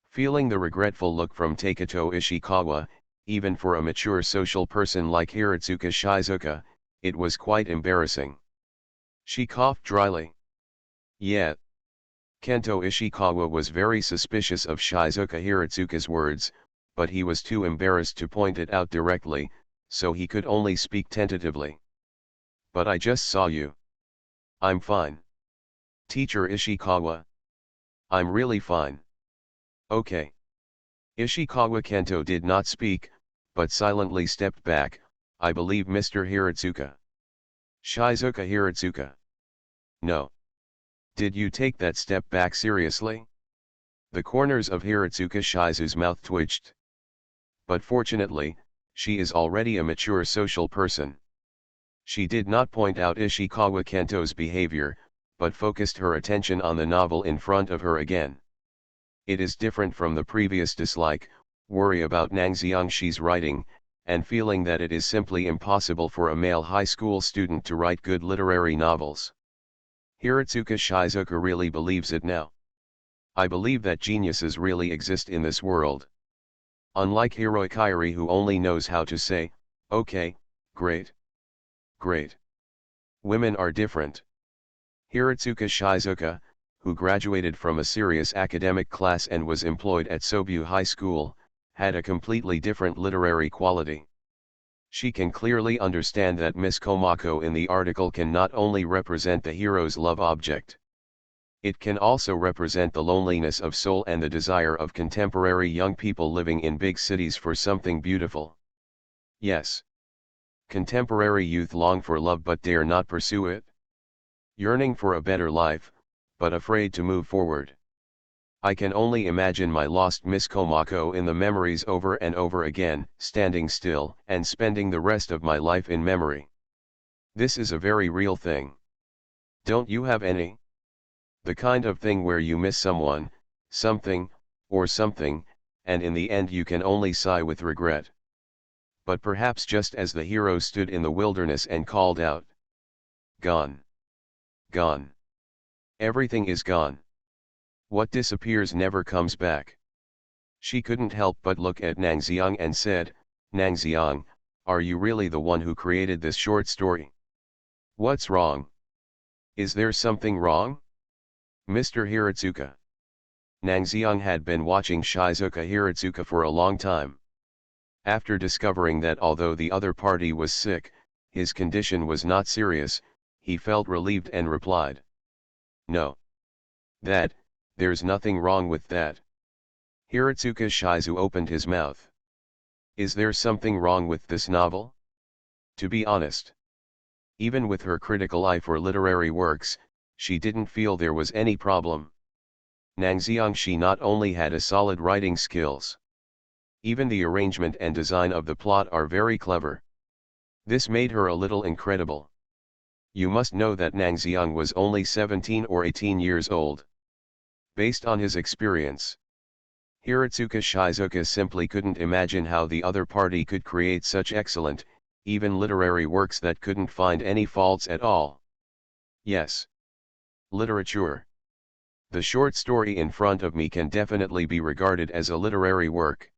Feeling the regretful look from Taketo Ishikawa, even for a mature social person like Hiratsuka Shizuka, it was quite embarrassing. She coughed dryly. Yeah. Kento Ishikawa was very suspicious of Shizuka Hiratsuka's words, but he was too embarrassed to point it out directly, so he could only speak tentatively. But I just saw you. I'm fine. Teacher Ishikawa. I'm really fine. Okay. Ishikawa Kento did not speak, but silently stepped back. I believe Mr. Hiratsuka. Shizuka Hiratsuka. No. Did you take that step back seriously? The corners of Hiratsuka Shizu's mouth twitched. But fortunately, she is already a mature social person. She did not point out Ishikawa Kento's behavior, but focused her attention on the novel in front of her again. It is different from the previous dislike, worry about Nangxiang she's writing, and feeling that it is simply impossible for a male high school student to write good literary novels. Hiratsuka Shizuka really believes it now. I believe that geniuses really exist in this world. Unlike Hiroi Kairi who only knows how to say, okay, great. Great. Women are different. Hiratsuka Shizuka, who graduated from a serious academic class and was employed at Sobu High School, had a completely different literary quality. She can clearly understand that Miss Komako in the article can not only represent the hero's love object. It can also represent the loneliness of soul and the desire of contemporary young people living in big cities for something beautiful. Yes. Contemporary youth long for love but dare not pursue it. Yearning for a better life, but afraid to move forward. I can only imagine my lost Miss Komako in the memories over and over again, standing still and spending the rest of my life in memory. This is a very real thing. Don't you have any? The kind of thing where you miss someone, something, or something, and in the end you can only sigh with regret. But perhaps just as the hero stood in the wilderness and called out, "Gone. Gone. Everything is gone. What disappears never comes back." She couldn't help but look at Nangxiang and said, "Nangxiang, are you really the one who created this short story? What's wrong? Is there something wrong? Mr. Hiratsuka." Nangxiang had been watching Shizuka Hiratsuka for a long time. After discovering that although the other party was sick, his condition was not serious, he felt relieved and replied, "No. There's nothing wrong with that." Hiratsuka Shizu opened his mouth. Is there something wrong with this novel? To be honest. Even with her critical eye for literary works, she didn't feel there was any problem. Nang Xiangxi not only had a solid writing skills. Even the arrangement and design of the plot are very clever. This made her a little incredible. You must know that Nang Xiang was only 17 or 18 years old. Based on his experience, Hiratsuka Shizuka simply couldn't imagine how the other party could create such excellent, even literary works that couldn't find any faults at all. Yes. Literature. The short story in front of me can definitely be regarded as a literary work.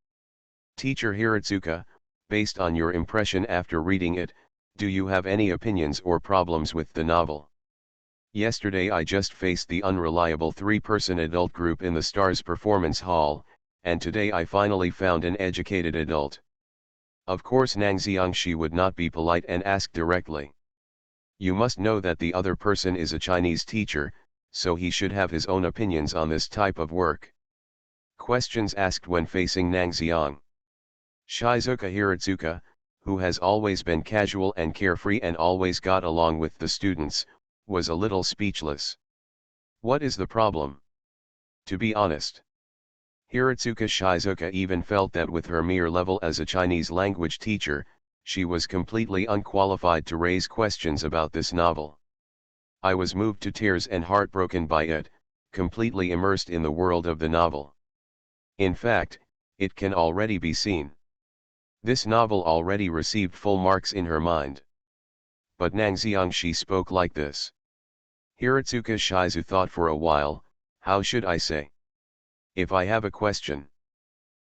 Teacher Hiratsuka, based on your impression after reading it, do you have any opinions or problems with the novel? Yesterday I just faced the unreliable three-person adult group in the Stars Performance Hall, and today I finally found an educated adult. Of course Nang Xiangxi would not be polite and ask directly. You must know that the other person is a Chinese teacher, so he should have his own opinions on this type of work. Questions asked when facing Nang Xiang. Shizuka Hiratsuka, who has always been casual and carefree and always got along with the students, was a little speechless. What is the problem? To be honest, Hiratsuka Shizuka even felt that with her mere level as a Chinese language teacher, she was completely unqualified to raise questions about this novel. I was moved to tears and heartbroken by it, completely immersed in the world of the novel. In fact, it can already be seen. This novel already received full marks in her mind. But Nang Xiangxi spoke like this. Hiratsuka Shizu thought for a while, how should I say? If I have a question.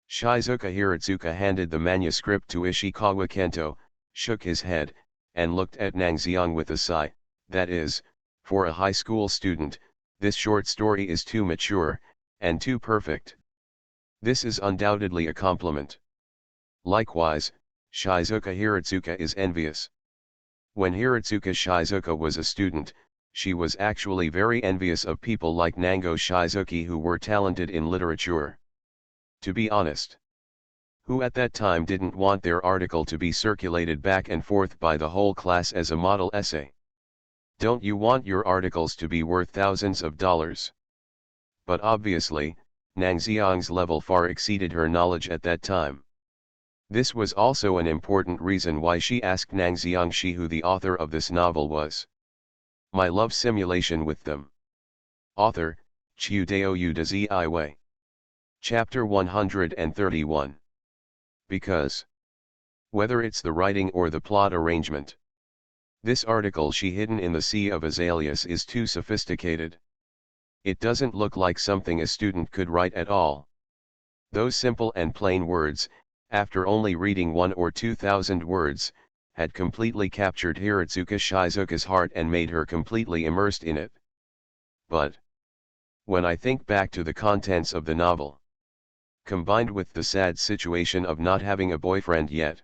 Shizuka Hiratsuka handed the manuscript to Ishikawa Kento, shook his head, and looked at Nang Xiang with a sigh, that is, for a high school student, this short story is too mature, and too perfect. This is undoubtedly a compliment. Likewise, Shizuka Hiratsuka is envious. When Hiratsuka Shizuka was a student, she was actually very envious of people like Nango Shizuki who were talented in literature. To be honest, who at that time didn't want their article to be circulated back and forth by the whole class as a model essay? Don't you want your articles to be worth thousands of dollars? But obviously, Nang Xiang's level far exceeded her knowledge at that time. This was also an important reason why she asked Nang Xiangxi who the author of this novel was. My love simulation with them. Author, Chiudeo Udazi. Chapter 131. Because. Whether it's the writing or the plot arrangement. This article she hidden in the sea of azaleas is too sophisticated. It doesn't look like something a student could write at all. Those simple and plain words, after only reading 1,000 or 2,000 words, had completely captured Hiratsuka Shizuka's heart and made her completely immersed in it. But when I think back to the contents of the novel, combined with the sad situation of not having a boyfriend yet,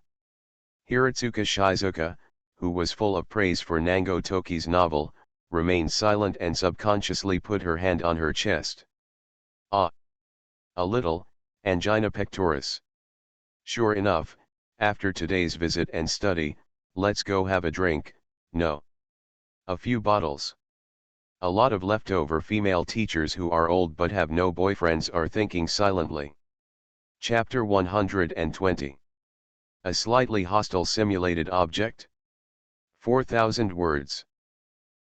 Hiratsuka Shizuka, who was full of praise for Nango Toki's novel, remained silent and subconsciously put her hand on her chest. Ah! A little, angina pectoris. Sure enough, after today's visit and study, let's go have a drink, no. A few bottles. A lot of leftover female teachers who are old but have no boyfriends are thinking silently. Chapter 120. A slightly hostile simulated object. 4,000 words.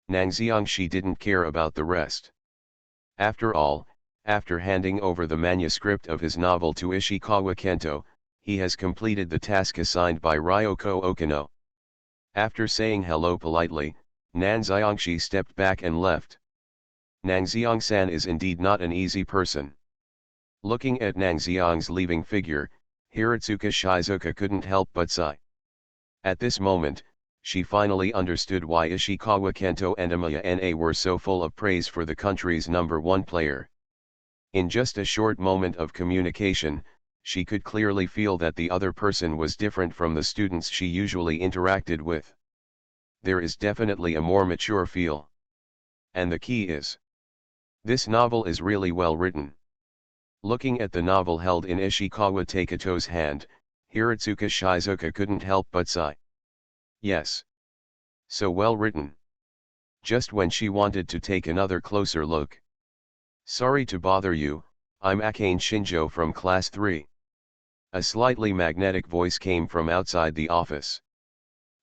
Nang Xiangxi didn't care about the rest. After all, after handing over the manuscript of his novel to Ishikawa Kento, he has completed the task assigned by Ryoko Okino. After saying hello politely, Nang Xiangxi stepped back and left. Nang Xiang-san is indeed not an easy person. Looking at Nang Xiang's leaving figure, Hiratsuka Shizuka couldn't help but sigh. At this moment, she finally understood why Ishikawa Kento and Amaya Na were so full of praise for the country's #1 player. In just a short moment of communication, she could clearly feel that the other person was different from the students she usually interacted with. There is definitely a more mature feel. And the key is, this novel is really well written. Looking at the novel held in Ishikawa Taketo's hand, Hiratsuka Shizuka couldn't help but sigh. Yes. So well written. Just when she wanted to take another closer look. Sorry to bother you, I'm Akane Shinjo from Class 3. A slightly magnetic voice came from outside the office.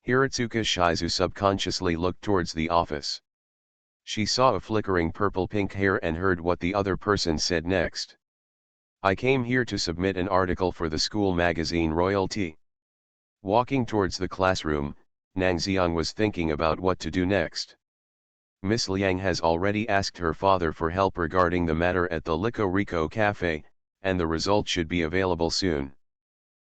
Hiratsuka Shizu subconsciously looked towards the office. She saw a flickering purple-pink hair and heard what the other person said next. I came here to submit an article for the school magazine Royalty. Walking towards the classroom, Nang Xiang was thinking about what to do next. Miss Liang has already asked her father for help regarding the matter at the Lico Rico Cafe, and the result should be available soon.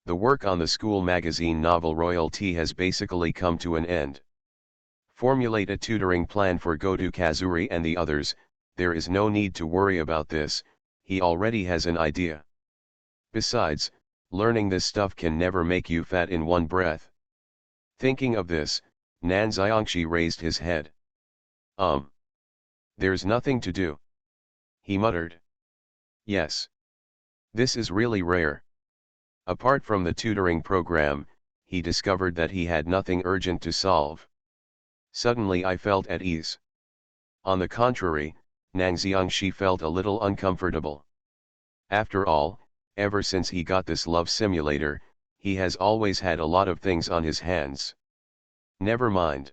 The work on the school magazine novel Royalty has basically come to an end. Formulate a tutoring plan for Goto Kazuri and the others. There is no need to worry about this, he already has an idea. Besides, learning this stuff can never make you fat in one breath. Thinking of this, Nan Xiangxi raised his head. There's nothing to do. He muttered. Yes. This is really rare. Apart from the tutoring program, he discovered that he had nothing urgent to solve. Suddenly I felt at ease. On the contrary, Nang Xiangxi felt a little uncomfortable. After all, ever since he got this love simulator, he has always had a lot of things on his hands. Never mind.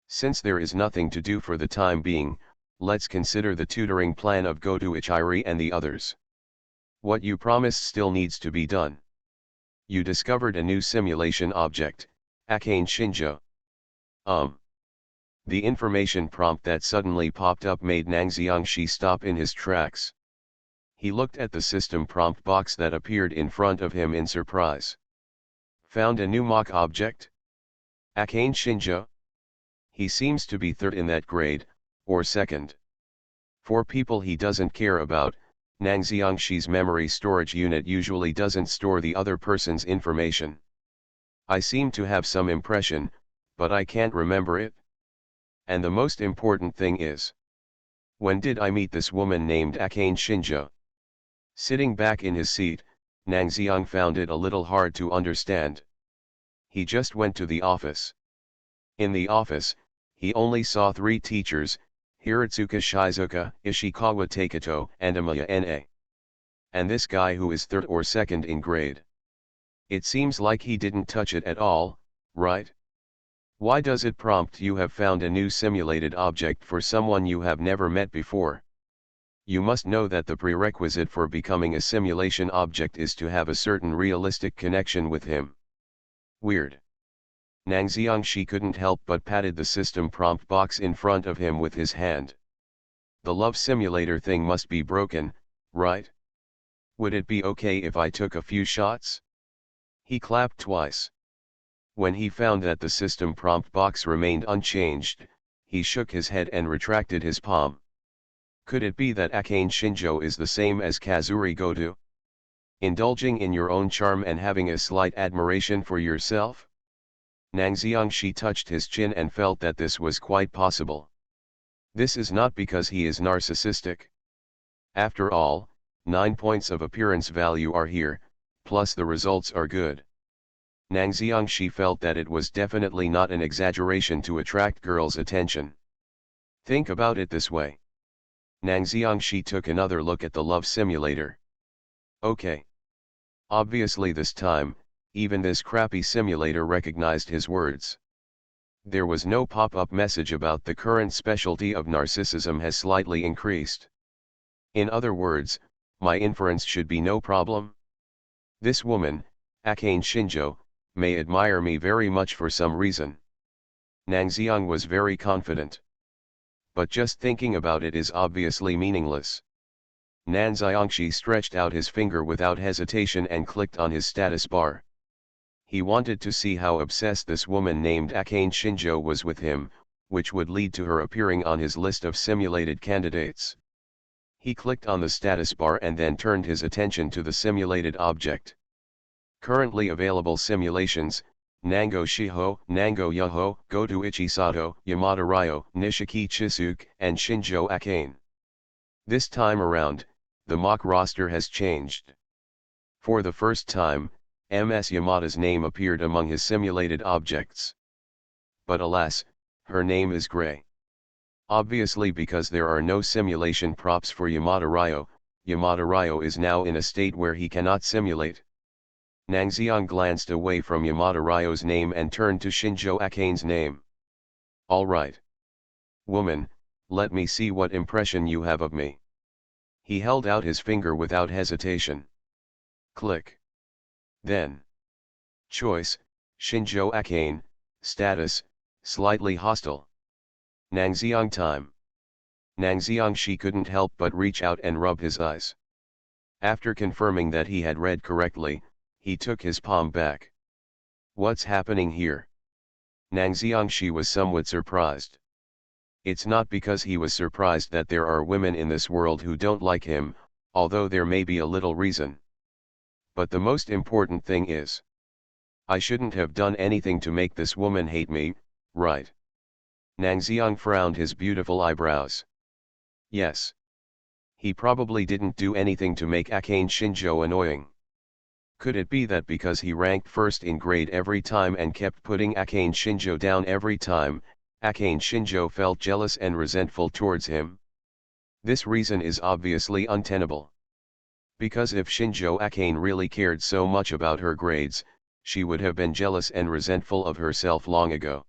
Since there is nothing to do for the time being, let's consider the tutoring plan of Goto Ichiri and the others. What you promised still needs to be done. You discovered a new simulation object, Akane Shinjo. The information prompt that suddenly popped up made Nang Xiangxi stop in his tracks. He looked at the system prompt box that appeared in front of him in surprise. Found a new mock object? Akane Shinjo? He seems to be third in that grade, or second. For people he doesn't care about, Nang Xiangxi's memory storage unit usually doesn't store the other person's information. I seem to have some impression, but I can't remember it. And the most important thing is, when did I meet this woman named Akane Shinjo? Sitting back in his seat, Nang Xiang found it a little hard to understand. He just went to the office. In the office, he only saw 3 teachers, Hiratsuka Shizuka, Ishikawa Taketo, and Amaya N.A. And this guy who is third or second in grade. It seems like he didn't touch it at all, right? Why does it prompt you have found a new simulated object for someone you have never met before? You must know that the prerequisite for becoming a simulation object is to have a certain realistic connection with him. Weird. Nang Xiangxi couldn't help but patted the system prompt box in front of him with his hand. The love simulator thing must be broken, right? Would it be okay if I took a few shots? He clapped twice. When he found that the system prompt box remained unchanged, he shook his head and retracted his palm. Could it be that Akane Shinjo is the same as Kazuri Goto? Indulging in your own charm and having a slight admiration for yourself? Nang Xiangxi touched his chin and felt that this was quite possible. This is not because he is narcissistic. After all, 9 points of appearance value are here, plus the results are good. Nang Xiangxi felt that it was definitely not an exaggeration to attract girls' attention. Think about it this way. Nang Xiangxi took another look at the love simulator. Okay. Obviously this time, even this crappy simulator recognized his words. There was no pop-up message about the current specialty of narcissism has slightly increased. In other words, my inference should be no problem. This woman, Akane Shinjo, may admire me very much for some reason. Nang Xiang was very confident. But just thinking about it is obviously meaningless. Nang Xiangxi stretched out his finger without hesitation and clicked on his status bar. He wanted to see how obsessed this woman named Akane Shinjo was with him, which would lead to her appearing on his list of simulated candidates. He clicked on the status bar and then turned his attention to the simulated object. Currently available simulations: Nango Shiho, Nango Yoho, Goto Ichisato, Yamada Ryo, Nishiki Chisuke, and Shinjo Akane. This time around, the mock roster has changed. For the first time, Ms. Yamada's name appeared among his simulated objects. But alas, her name is Grey. Obviously, because there are no simulation props for Yamada Ryo, Yamada Ryo is now in a state where he cannot simulate. Nangxiang glanced away from Yamada Ryo's name and turned to Shinjo Akane's name. All right. Woman, let me see what impression you have of me. He held out his finger without hesitation. Click. Then. Choice, Shinjo Akane, status, slightly hostile. Nangxiang time. Nangxiang, she couldn't help but reach out and rub his eyes. After confirming that he had read correctly, he took his palm back. What's happening here? Nangxiang, she was somewhat surprised. It's not because he was surprised that there are women in this world who don't like him, although there may be a little reason. But the most important thing is, I shouldn't have done anything to make this woman hate me, right? Nangxiang frowned his beautiful eyebrows. Yes. He probably didn't do anything to make Akane Shinjo annoying. Could it be that because he ranked first in grade every time and kept putting Akane Shinjo down every time, Akane Shinjo felt jealous and resentful towards him? This reason is obviously untenable. Because if Shinjo Akane really cared so much about her grades, she would have been jealous and resentful of herself long ago.